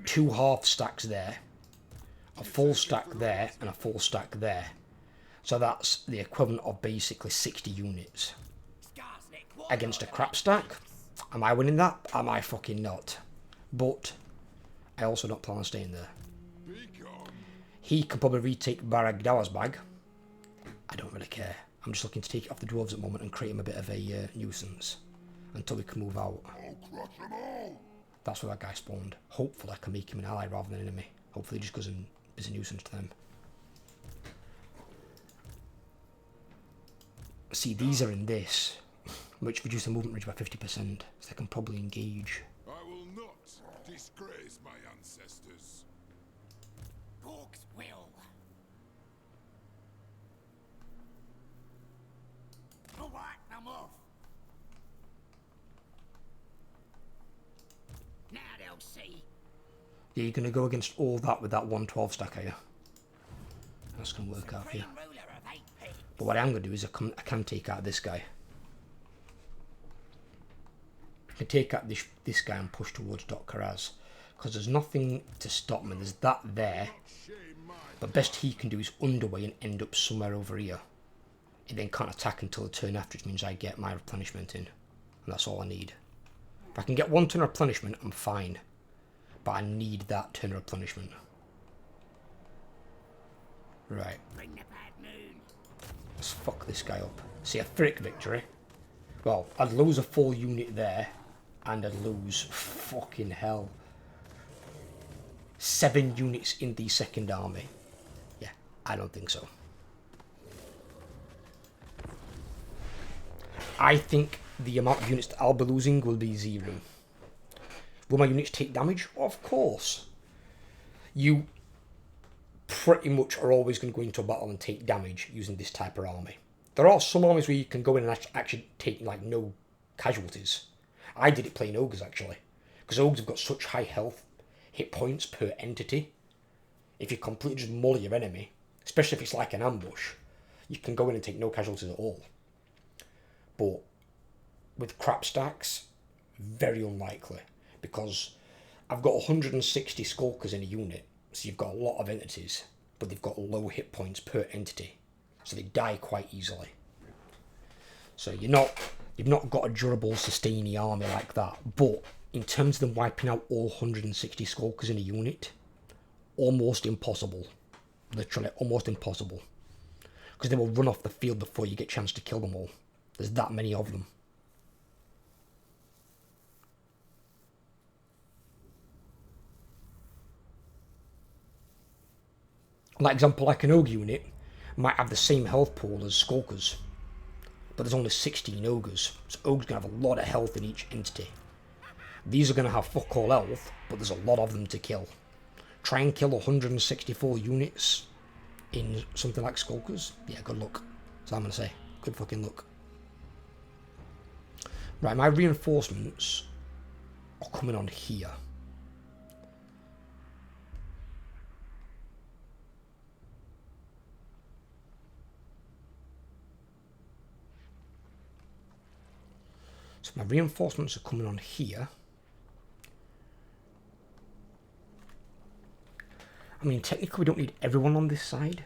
2 half stacks there, a full stack there, and a full stack there. So that's the equivalent of basically 60 units. Skarsnik, Against a crap stack. Am I winning that? Am I fucking not? But I also don't plan on staying there. Be gone. He can probably retake Baragdawa's bag. I don't really care. I'm just looking to take it off the dwarves at the moment and create him a bit of a nuisance. Until we can move out. I'll crush them all. That's where that guy spawned. Hopefully I can make him an ally rather than an enemy. Hopefully he just goes and is a nuisance to them. See, these are in this, which reduce the movement range by 50%, so they can probably engage. I will not disgrace my ancestors. Orcs will. All right, I'm off. Now they'll see. Yeah, you're going to go against all that with that 112 stack, are you? That's going to work out here. Supreme ruler of 8 pigs. But what I'm going to do is I can take out this guy. I can take out this guy and push towards Dot Karaz. Because there's nothing to stop me. There's that there. Shame mine. The best he can do is underway and end up somewhere over here. He then can't attack until the turn after, which means I get my replenishment in. And that's all I need. If I can get 1 turn of replenishment, I'm fine. But I need that turn of replenishment. Right. Bring the bad moon. Let's fuck this guy up. See, a Frick victory. Well, I'd lose a full unit there. And I'd lose fucking hell. 7 units in the second army. Yeah, I don't think so. I think the amount of units that I'll be losing will be 0. Will my units take damage? Of course. You pretty much are always going to go into a battle and take damage using this type of army. There are some armies where you can go in and actually take like no casualties. I did it playing ogres actually, because ogres have got such high health, hit points per entity. If you completely just mull your enemy, especially if it's like an ambush, you can go in and take no casualties at all. But with crap stacks, very unlikely, because I've got 160 skulkers in a unit, so you've got a lot of entities, but they've got low hit points per entity, so they die quite easily. So you've not got a durable, sustaining army like that. But in terms of them wiping out all 160 skulkers in a unit, almost impossible. Literally, almost impossible. Because they will run off the field before you get a chance to kill them all. There's that many of them. Like example, like an ogre unit might have the same health pool as skulkers. but there's only 16 ogres, so ogres going to have a lot of health in each entity. These are going to have fuck all health, but there's a lot of them to kill. Try and kill 164 units in something like Skulkers. Yeah, good luck. That's what I'm going to say. Good fucking luck. Right, my reinforcements are coming on here. So my reinforcements are coming on here. I mean, technically we don't need everyone on this side,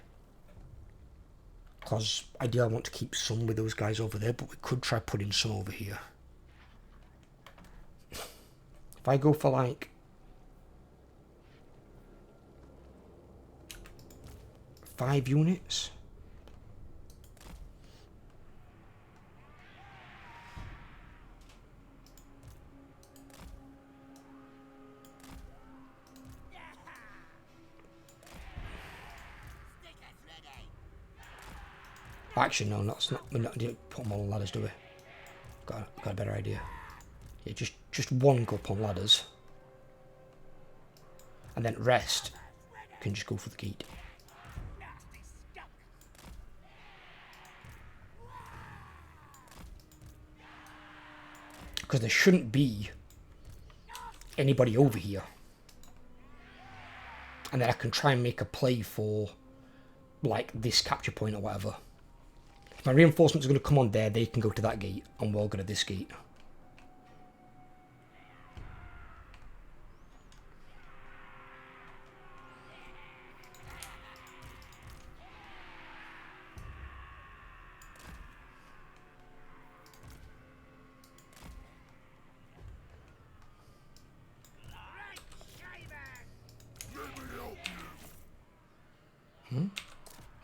because ideally I want to keep some with those guys over there, but we could try putting some over here. If I go for like 5 units. Actually, no, that's not. We don't put them on ladders, do we? Got a better idea. Yeah, just one go up on ladders, and then rest can just go for the gate. Because there shouldn't be anybody over here, and then I can try and make a play for like this capture point or whatever. If my reinforcements are going to come on there, they can go to that gate, and we'll go to this gate.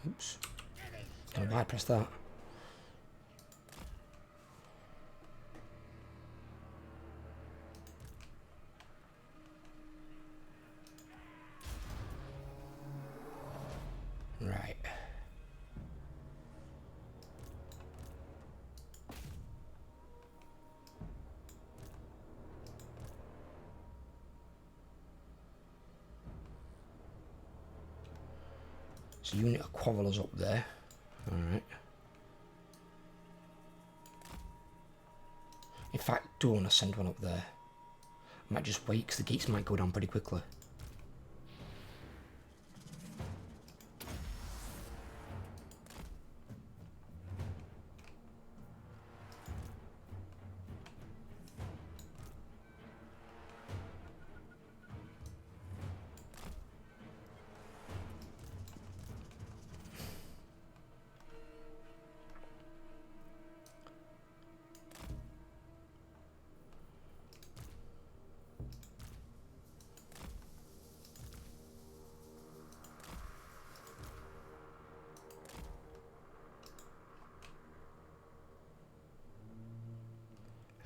Oops. Don't know why I pressed that. Right. So unit of quarrelers up there. Alright. In fact, I do want to send one up there. I might just wait, because the gates might go down pretty quickly.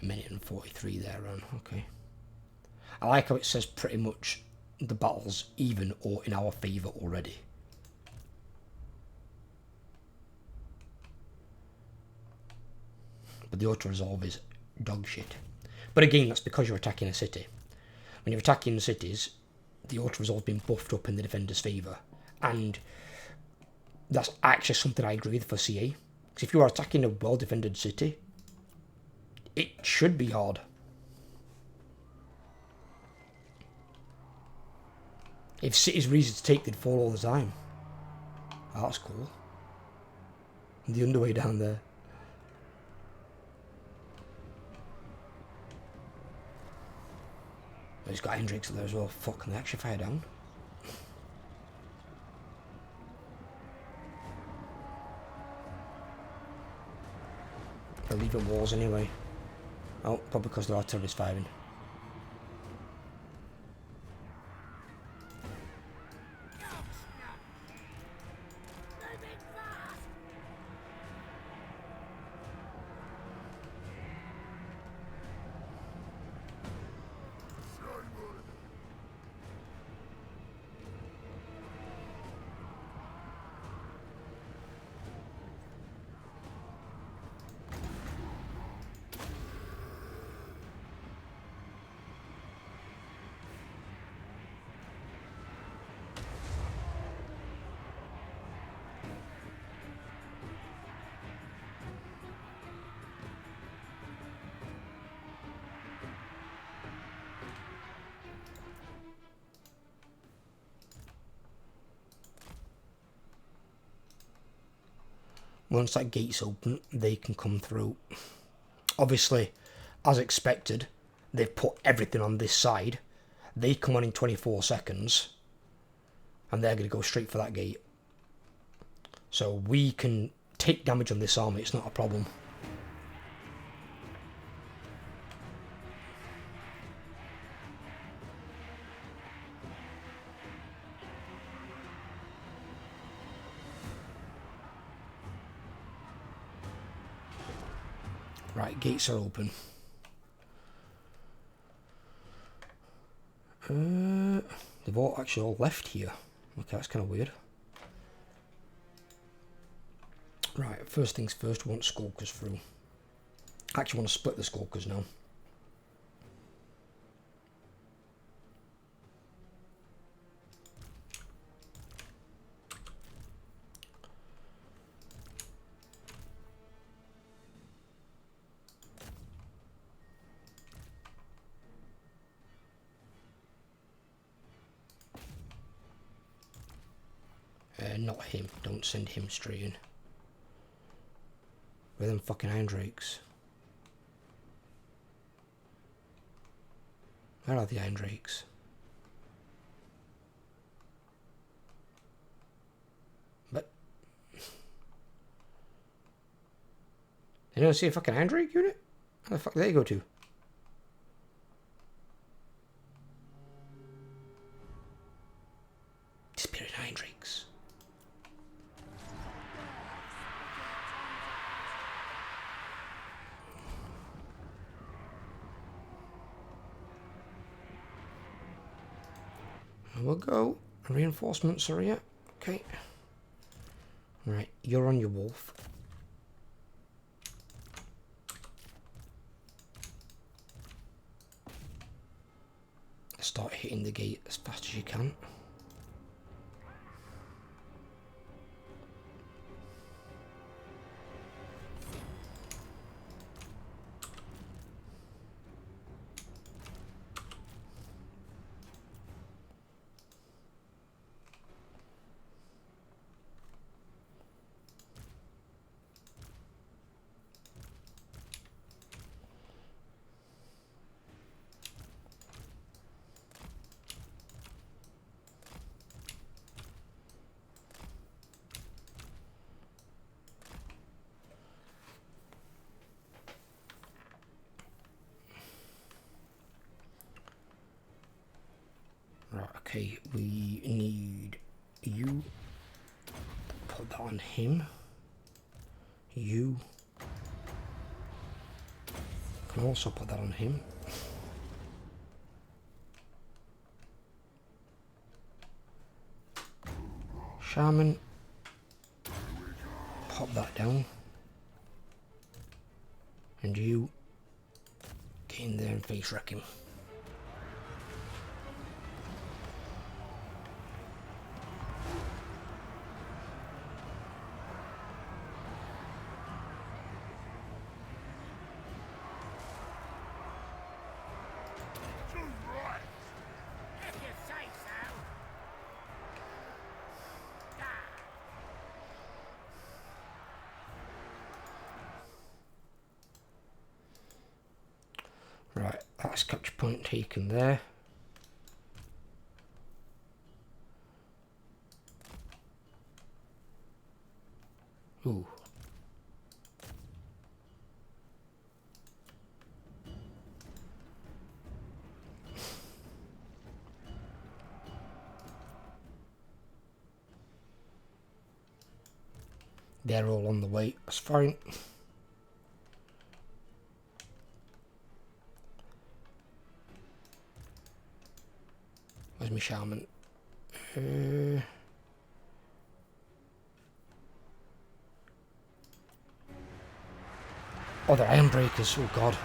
A minute and 43 there, on. Okay. I like how it says pretty much the battle's even or in our favour already. But the auto-resolve is dog shit. But again, that's because you're attacking a city. When you're attacking cities, the auto-resolve's been buffed up in the defender's favour. And that's actually something I agree with for CA. Because if you are attacking a well-defended city, it should be hard. If cities were easy to take, they'd fall all the time. Oh, that's cool. The underway down there. He's got Hendrix there as well. Fuck, can they actually fire down? They're leaving walls anyway. Oh, probably because there are terrorists firing. Once that gate's open, they can come through. Obviously, as expected, they've put everything on this side. They come on in 24 seconds, and they're going to go straight for that gate. So we can take damage on this army, it's not a problem. Right, gates are open. They've all actually all left here. Okay, that's kind of weird. Right, first things first, we want skulkers through. I actually want to split the skulkers now. Not him. Don't send him straight in. Where are them fucking iron drakes? Where are the iron drakes? But you don't see a fucking iron drake unit? Where the fuck did they go to? Disappearing iron drakes. We'll go. Reinforcements are here. Okay. Right, you're on your wolf. Start hitting the gate as fast as you can. Right, okay, we need you. Put that on him. You can also put that on him. Shaman, pop that down. And you get in there and face wreck him. If you say so. Right, that's capture point taken there. Ooh. They're all on the way, that's fine. Where's my shaman? Oh, they're iron breakers, oh god.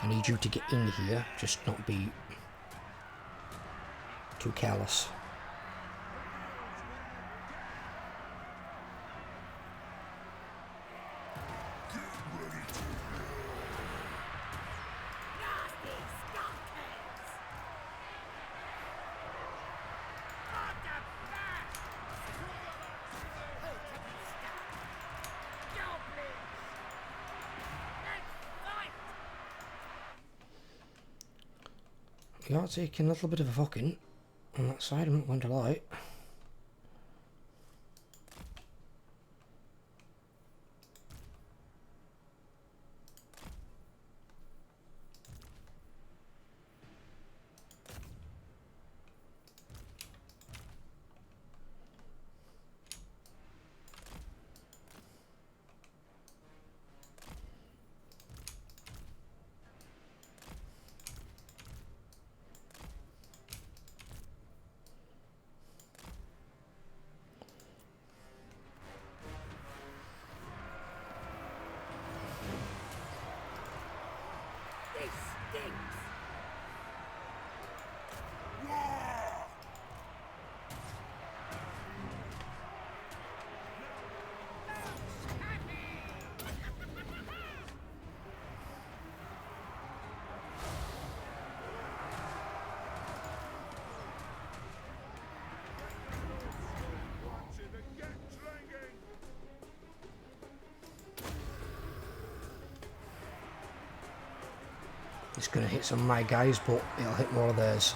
I need you to get in here, just not be too careless. You are taking a little bit of a fucking on that side, I'm not going to lie. This stinks. It's going to hit some of my guys, but it'll hit more of theirs.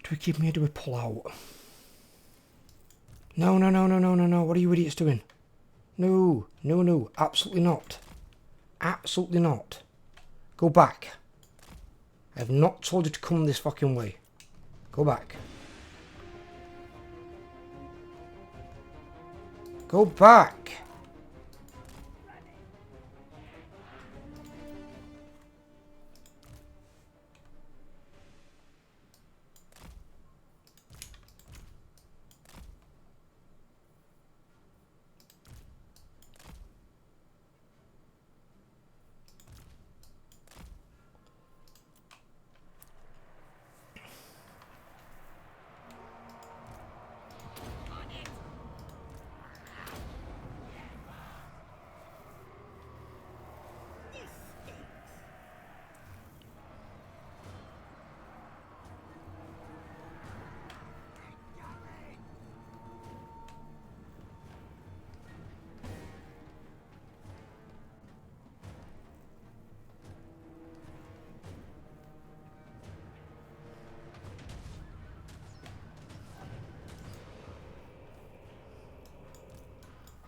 Do we keep me or do we pull out? No, no, no, no, no, no, no. What are you idiots doing? No, no, no. Absolutely not. Absolutely not. Go back. I have not told you to come this fucking way. Go back. Go back.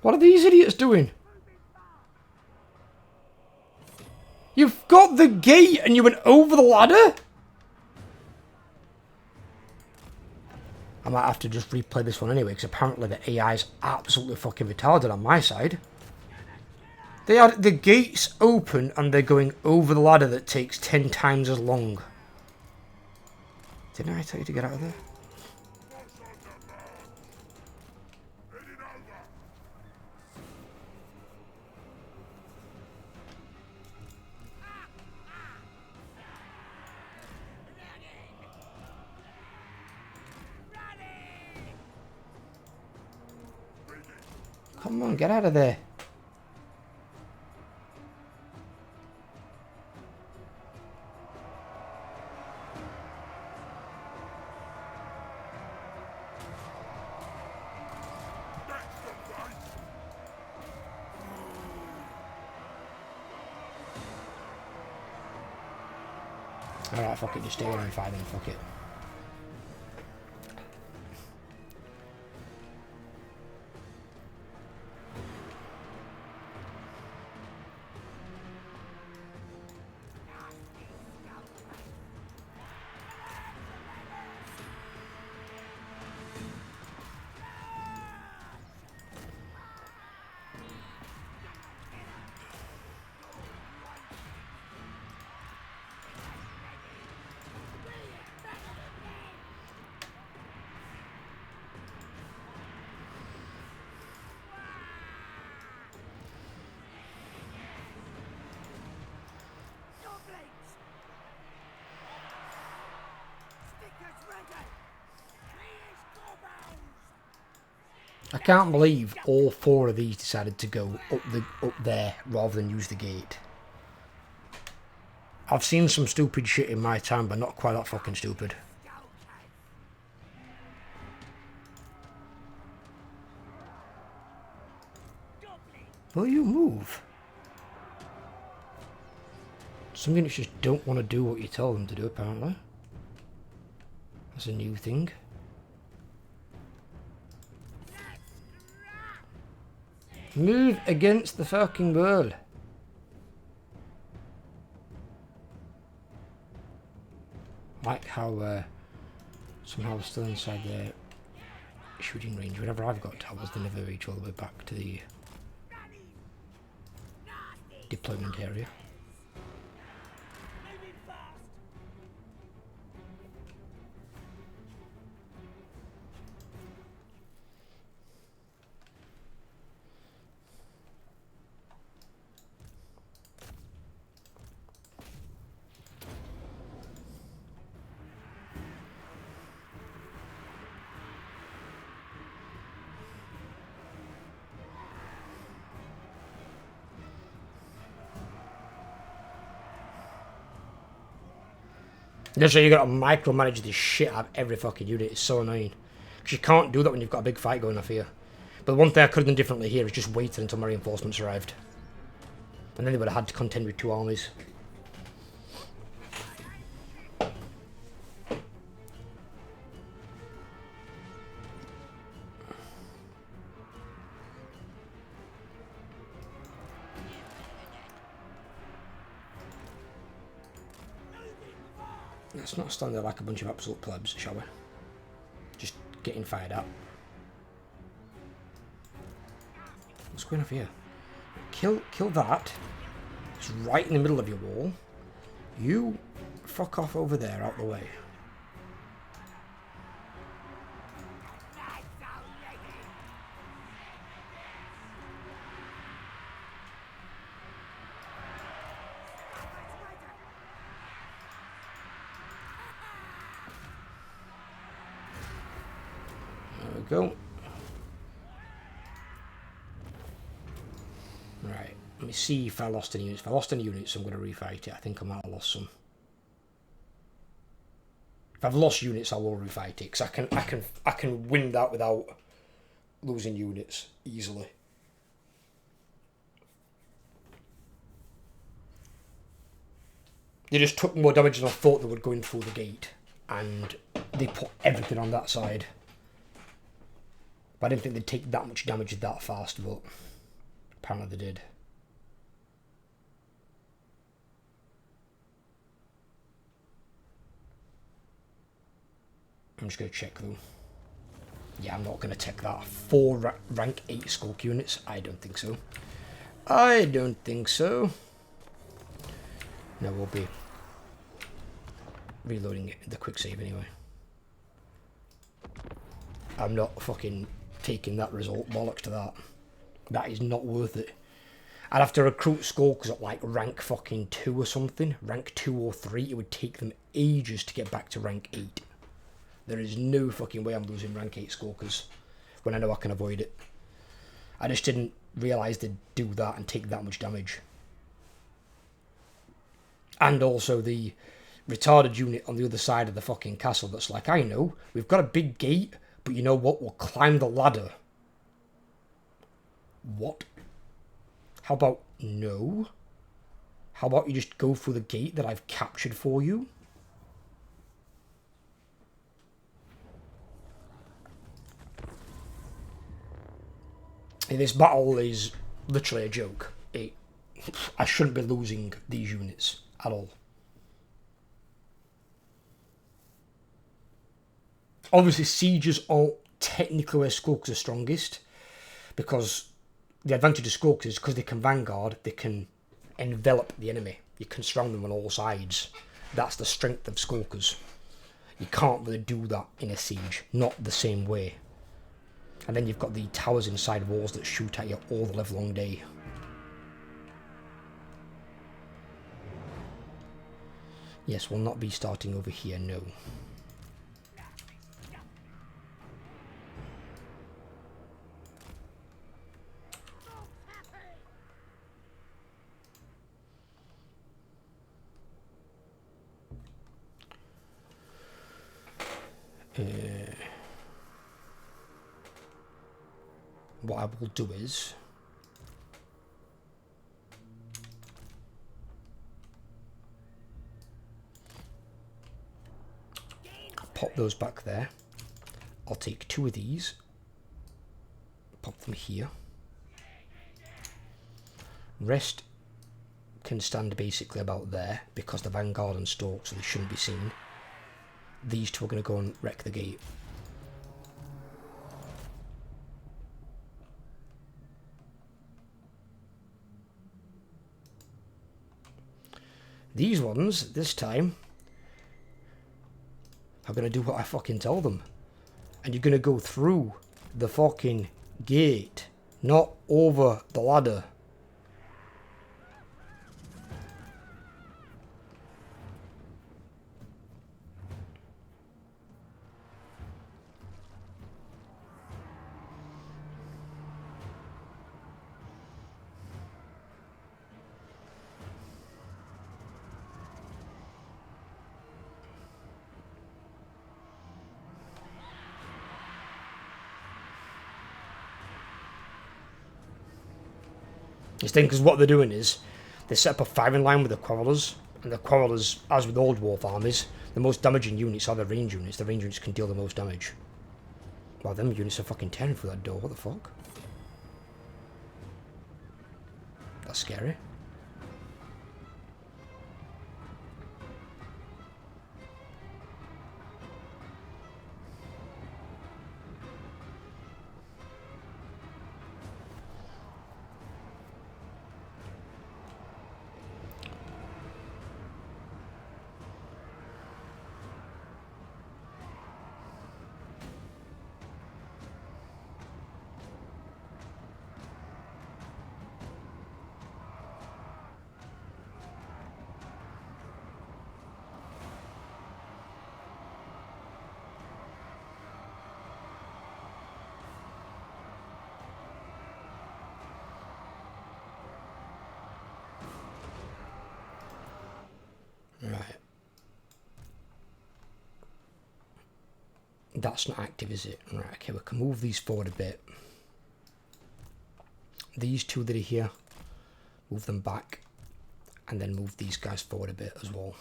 What are these idiots doing? You've got the gate and you went over the ladder? I might have to just replay this one anyway, because apparently the AI is absolutely fucking retarded on my side. They had the gates open and they're going over the ladder that takes 10 times as long. Didn't I tell you to get out of there? Come on, get out of there. Alright, fuck it, just stay there and fight then, fuck it. I can't believe all 4 of these decided to go up there rather than use the gate. I've seen some stupid shit in my time, but not quite that fucking stupid. Will you move? Some units just don't want to do what you tell them to do, apparently. That's a new thing. Move against the fucking wall. Like how somehow they're still inside their shooting range. Whenever I've got towers, they never reach all the way back to the deployment area. That's why you gotta micromanage the shit out of every fucking unit. It's so annoying. Because you can't do that when you've got a big fight going off here. But one thing I could have done differently here is just waited until my reinforcements arrived. And then they would have had to contend with 2 armies. Let's not stand there like a bunch of absolute plebs, shall we? Just getting fired at. What's going on here? Kill that. It's right in the middle of your wall. You fuck off over there, out the way. Go. Right, let me see if I lost any units. If I lost any units, I'm going to refight it. I think I might have lost some. If I've lost units, I will refight it because I can win that without losing units easily. They just took more damage than I thought they would going through the gate, and they put everything on that side. But I didn't think they'd take that much damage that fast, but apparently they did. I'm just going to check though. Yeah, I'm not going to take that. 4 rank 8 skulk units? I don't think so. I don't think so. No, we'll be reloading it, the quick save anyway. I'm not fucking taking that result. Bollocks to that. That is not worth it. I'd have to recruit skulkers at like rank fucking 2 or something. Rank 2 or 3. It would take them ages to get back to rank 8. There is no fucking way I'm losing rank 8 skulkers when I know I can avoid it. I just didn't realise they'd do that and take that much damage. And also the retarded unit on the other side of the fucking castle that's like, I know, we've got a big gate, but you know what? We'll climb the ladder. What? How about no? How about you just go through the gate that I've captured for you? This battle is literally a joke. I shouldn't be losing these units at all. Obviously, sieges aren't technically where skulks are strongest, because the advantage of skulks is because they can vanguard, they can envelop the enemy. You can surround them on all sides. That's the strength of skulkers. You can't really do that in a siege, not the same way. And then you've got the towers inside walls that shoot at you all the livelong day. Yes, we'll not be starting over here, no. What I will do is pop those back there. I'll take 2 of these, pop them here. Rest can stand basically about there because the Vanguard and Stalk, so they shouldn't be seen. These 2 are going to go and wreck the gate. These ones, this time, are going to do what I fucking tell them. And you're going to go through the fucking gate, not over the ladder. This thing, because what they're doing is they set up a firing line with the Quarrelers, and the Quarrelers, as with old Wolf armies, the most damaging units are the range units. The range units can deal the most damage. Wow, them units are fucking tearing through that door. What the fuck? That's scary. Right. That's not active, is it? Right, okay, we can move these forward a bit. These 2 that are here, move them back, and then move these guys forward a bit as well.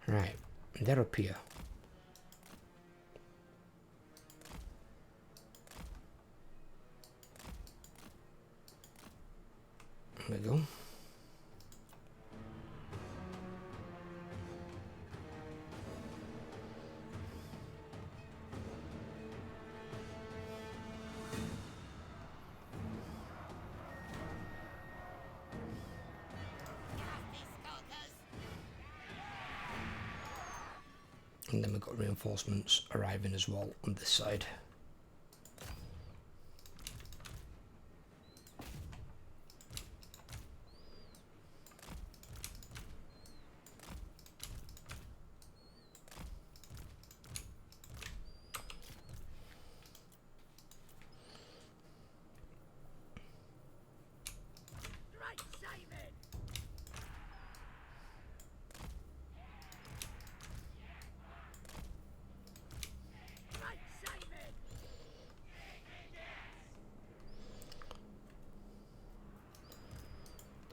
Right, they're up here. There we go. And then we've got reinforcements arriving as well on this side.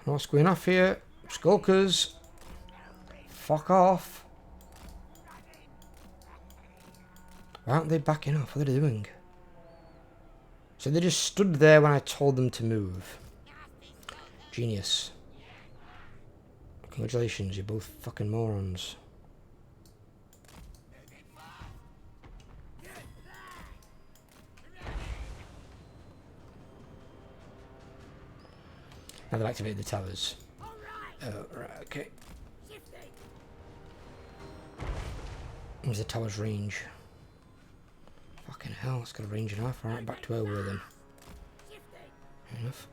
What's going off here? Skulkers. Fuck off. Why aren't they backing off? What are they doing? So they just stood there when I told them to move. Genius. Congratulations, you're both fucking morons. Now they've activated the towers. Oh, right, okay. Where's the tower's range? Fucking hell, it's got a range enough. Alright, back to where we were then. Fair enough.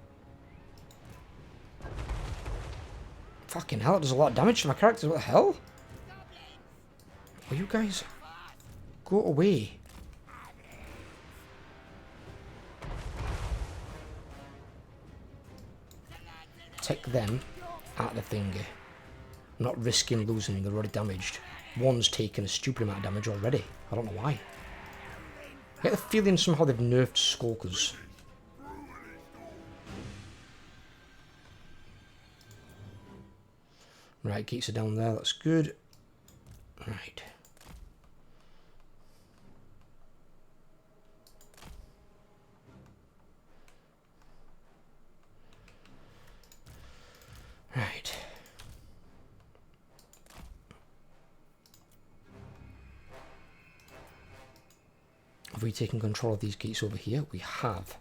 Fucking hell, it does a lot of damage to my characters. What the hell? Are you guys? Go away. Take them out of the thingy. I'm not risking losing them, they're already damaged. One's taken a stupid amount of damage already. I don't know why. I get the feeling somehow they've nerfed Skulkers. Right, geeks are down there, that's good. Right. Right. Have we taken control of these geeks over here? We have.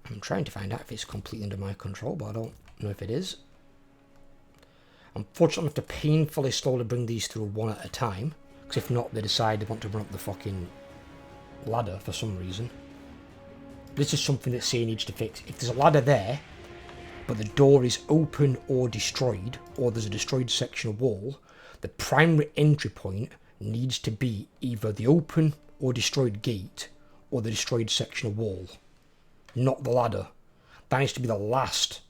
I'm trying to find out if it's completely under my control, but I don't know if it is. Unfortunately, I have to painfully slowly bring these through one at a time, because if not, they decide they want to run up the fucking ladder for some reason. This is something that CA needs to fix. If there's a ladder there, but the door is open or destroyed, or there's a destroyed section of wall, the primary entry point needs to be either the open or destroyed gate, or the destroyed section of wall. Not the ladder. That needs to be the last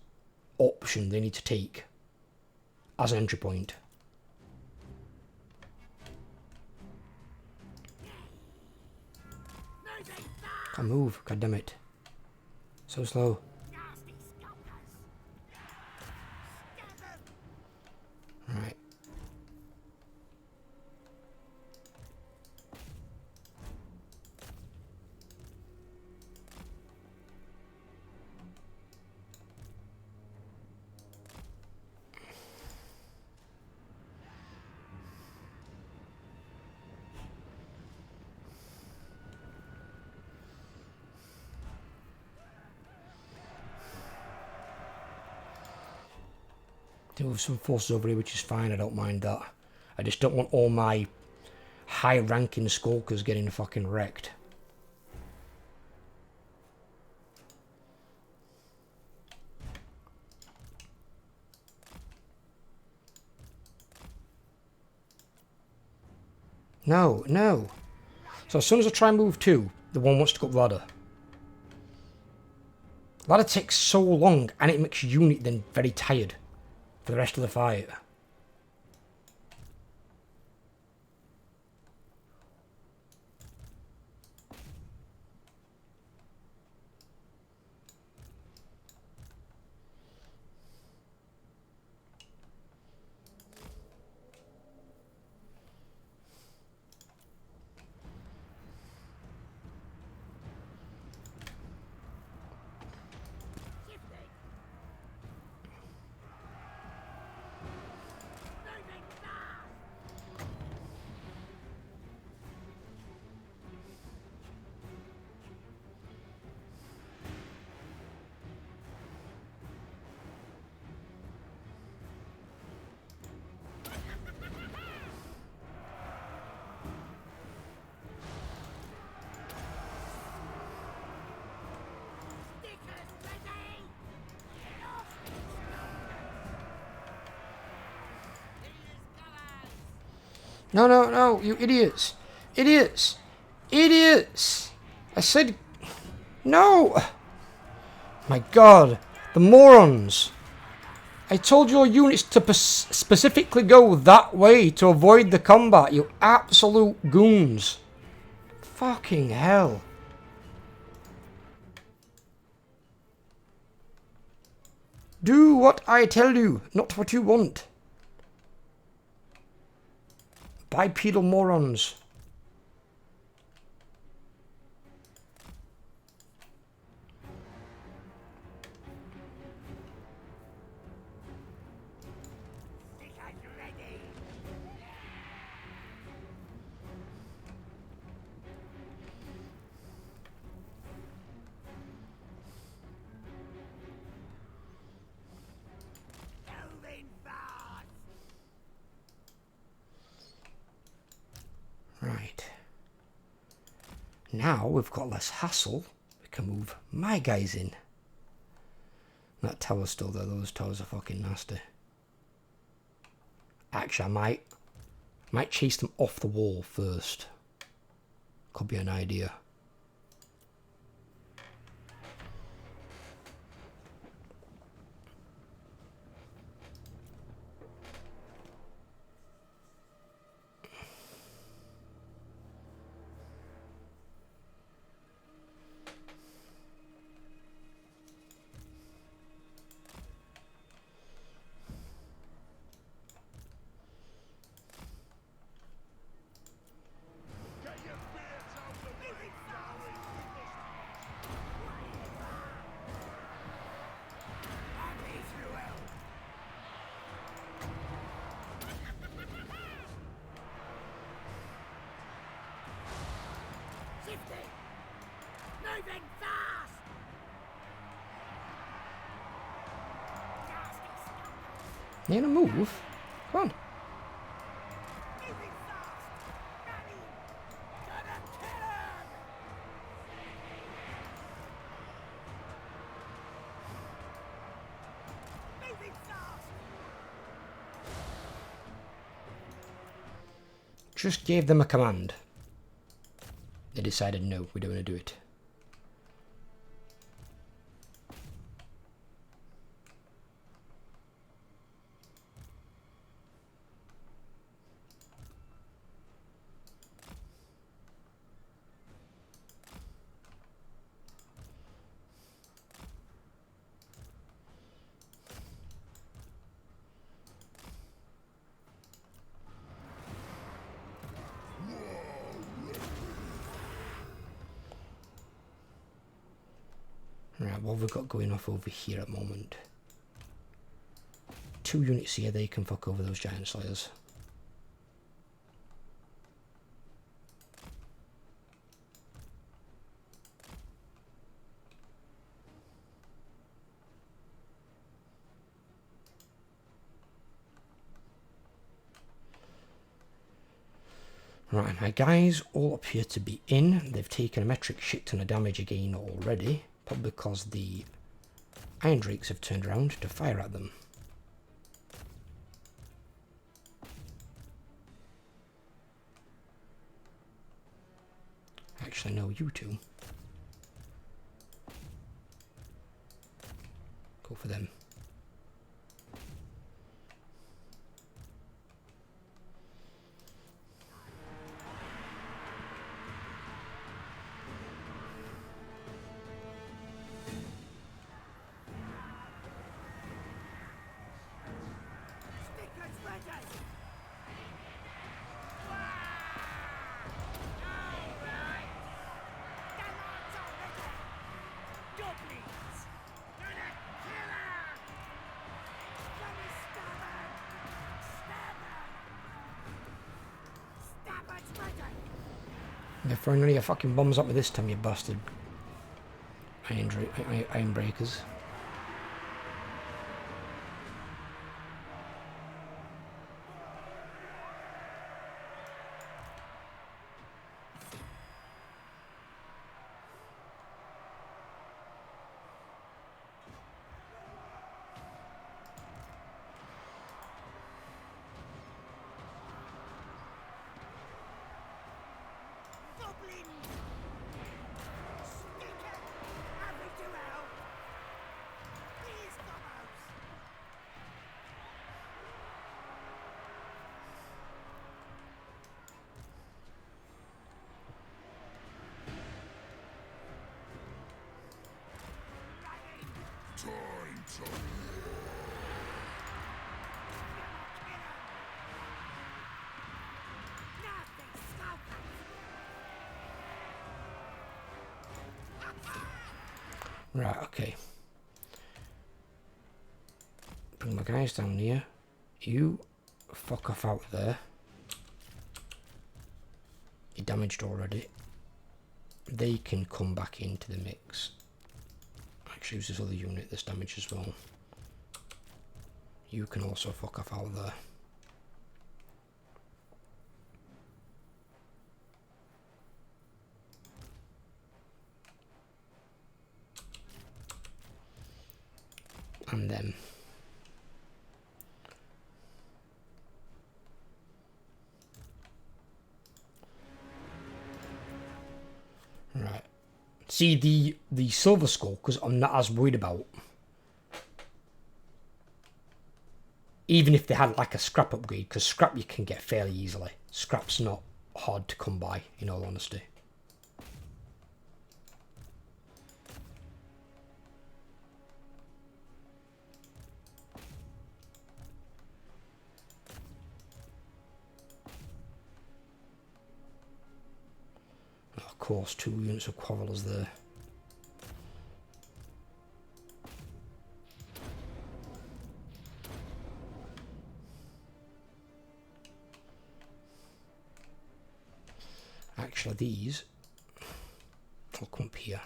option they need to take as an entry point. Can't move, god damn it. So slow. Right. There were some forces over here, which is fine, I don't mind that. I just don't want all my high-ranking skulkers getting fucking wrecked. No, no. So as soon as I try and move two, the one wants to go up the ladder. Ladder takes so long, and it makes your unit then very tired for the rest of the fight. No, no, no, you idiots. Idiots. Idiots. I said... No. My god. The morons. I told your units to specifically go that way to avoid the combat, you absolute goons. Fucking hell. Do what I tell you, not what you want. Bipedal morons. Right. Now we've got less hassle. We can move my guys in. That tower's still there. Those towers are fucking nasty. Actually, I might chase them off the wall first. Could be an idea. Shifting! Moving fast! Nasty scum! You gonna move? Come on. Moving fast! Running! Gonna kill him! Moving fast! Just gave them a command. They decided no, we don't want to do it. Right, what have we got going off over here at the moment? 2 units here, they can fuck over those giant slayers. Right, my guys all appear to be in. They've taken a metric shit ton of damage again already. Probably because the Iron Drakes have turned around to fire at them. Actually, no, you two. Go for them. Stickers ready! Goblins! Gonna kill her! Gonna stab her! Stab her! Stabber's ready! They're throwing any of your fucking bombs at me this time, you bastard. Iron breakers. Goblins! Stick it! Have we do out? These gobbos! Time to Nothing smokers! Right, okay. Bring my guys down here. You fuck off out there. You're damaged already. They can come back into the mix. Actually, use this other unit that's damaged as well. You can also fuck off out there. and them. Right. See the silver skull, because I'm not as worried about. Even if they had like a scrap upgrade, because scrap you can get fairly easily. Scrap's not hard to come by, in all honesty. Of course, 2 units of quarrelers there. Actually, these will come up here.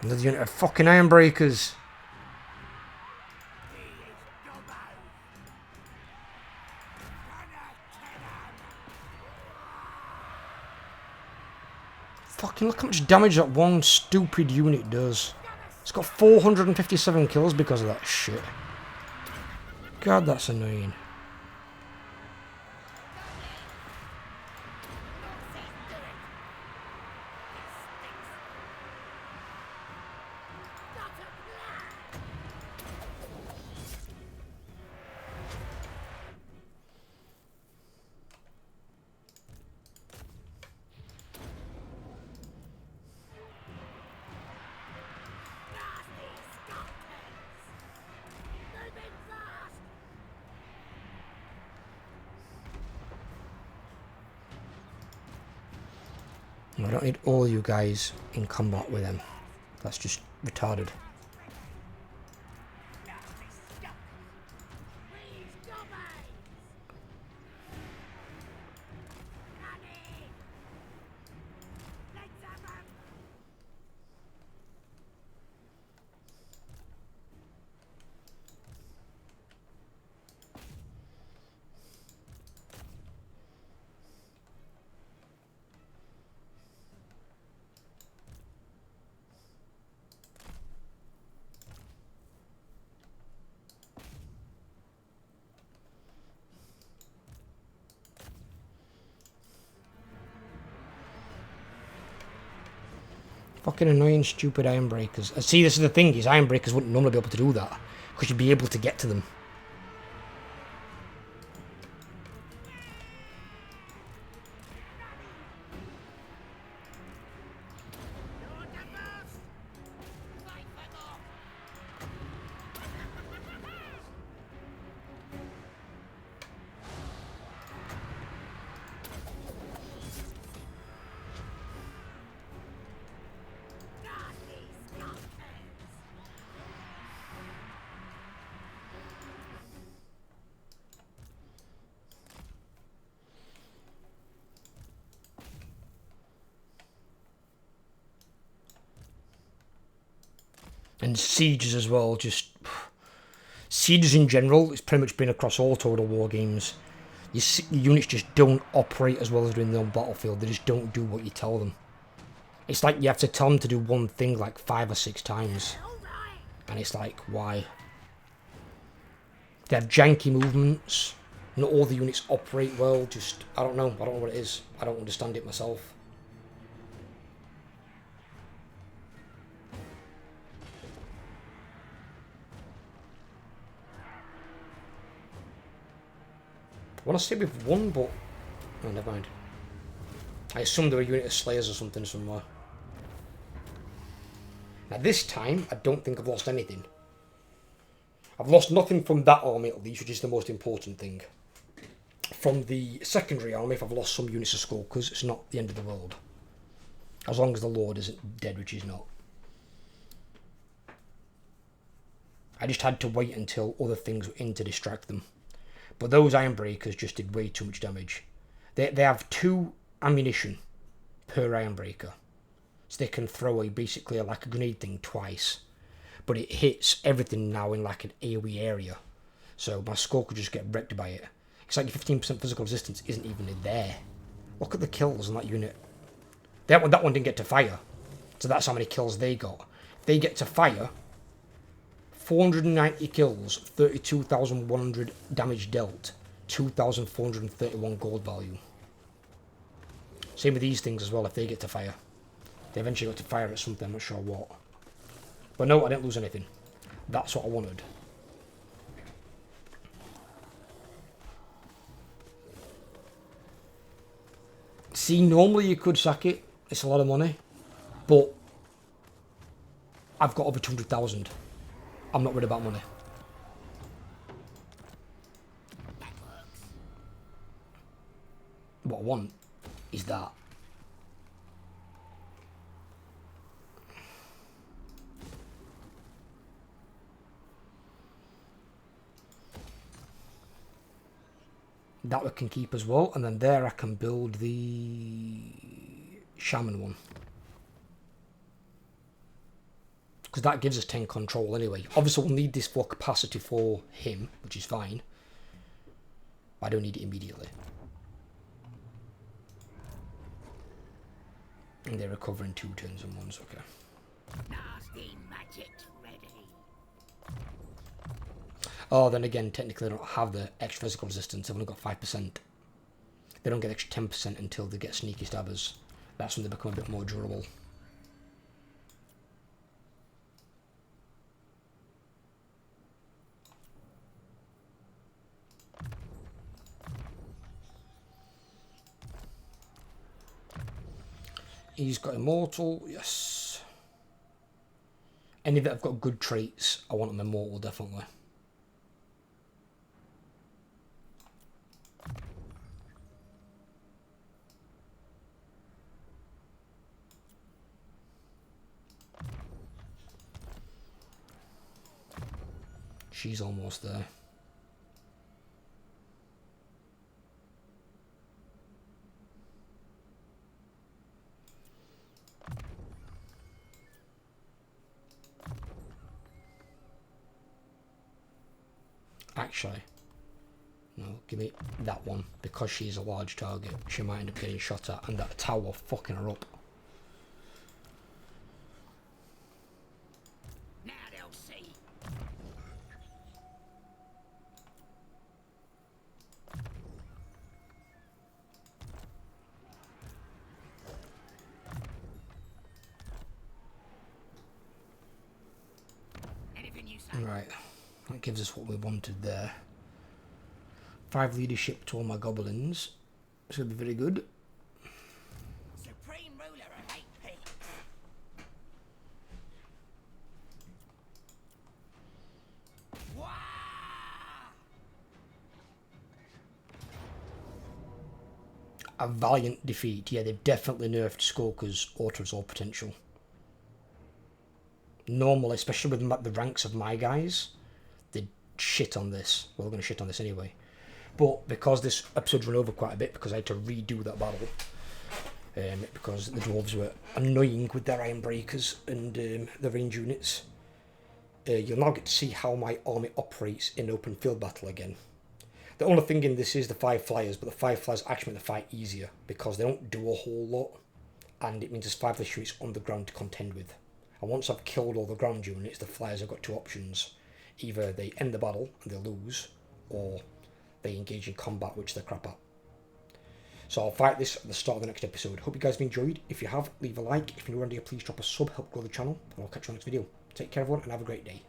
Another unit of fucking iron breakers. Fucking look how much damage that one stupid unit does. It's got 457 kills because of that shit. God, that's annoying. I don't need all you guys in combat with them. That's just retarded. Fucking annoying, stupid iron breakers. See, this is the thing, is iron breakers wouldn't normally be able to do that. Because you'd be able to get to them. And sieges as well, just... Sieges in general, it's pretty much been across all Total War games. Your units just don't operate as well as doing on the battlefield, they just don't do what you tell them. It's like you have to tell them to do one thing like 5 or 6 times. And it's like, why? They have janky movements, not all the units operate well, just, I don't know what it is. I don't understand it myself. I want to stay with one, but... Oh, never mind. I assumed there were a unit of Slayers or something somewhere. Now this time, I don't think I've lost anything. I've lost nothing from that army at least, which is the most important thing. From the secondary army, if I've lost some units of Skulkers, it's not the end of the world. As long as the Lord isn't dead, which he's not. I just had to wait until other things were in to distract them. But those iron breakers just did way too much damage. They have 2 ammunition per iron breaker. So they can throw like a grenade thing twice. But it hits everything now in like an AoE area. So my skull could just get wrecked by it. It's like your 15% physical resistance isn't even there. Look at the kills on that unit. That one didn't get to fire. So that's how many kills they got. If they get to fire, 490 kills, 32,100 damage dealt, 2,431 gold value. Same with these things as well, if they get to fire. They eventually got to fire at something, I'm not sure what. But no, I didn't lose anything. That's what I wanted. See, normally you could sack it. It's a lot of money. But I've got over 200,000. I'm not worried about money. What I want is that. That we can keep as well, and then there I can build the shaman one. Because that gives us 10 control anyway. Obviously we'll need this for capacity for him, which is fine. But I don't need it immediately. And they're recovering 2 turns and ones, okay. Nasty magic's ready. Oh, then again, technically they don't have the extra physical resistance. They've only got 5%. They don't get extra 10% until they get sneaky stabbers. That's when they become a bit more durable. He's got Immortal, yes. Any that have got good traits, I want them Immortal, definitely. She's almost there. Actually, no, give me that one, because she's a large target. She might end up getting shot at, and that tower fucking her up. Now they'll see. Anything you say? Right, that gives us what we wanted there. 5 leadership to all my goblins. It's going to be very good. Supreme ruler of 8 peaks. Wow! A valiant defeat. Yeah, they've definitely nerfed Skulker's auto-resolve potential. Normally, especially with the ranks of my guys, they'd shit on this. Well, they're going to shit on this anyway. But because this episode's run over quite a bit, because I had to redo that battle, because the dwarves were annoying with their iron breakers and the range units, you'll now get to see how my army operates in open field battle again. The only thing in this is the 5 flyers, but the 5 flyers actually make the fight easier, because they don't do a whole lot, and it means there's 5 less units on the ground to contend with. And once I've killed all the ground units, the flyers have got 2 options. Either they end the battle and they lose, or they engage in combat, which they're crap at. So I'll fight this at the start of the next episode. Hope you guys have enjoyed. If you have, leave a like. If you're new around here, please drop a sub, help grow the channel, and I'll catch you on the next video. Take care everyone, and have a great day.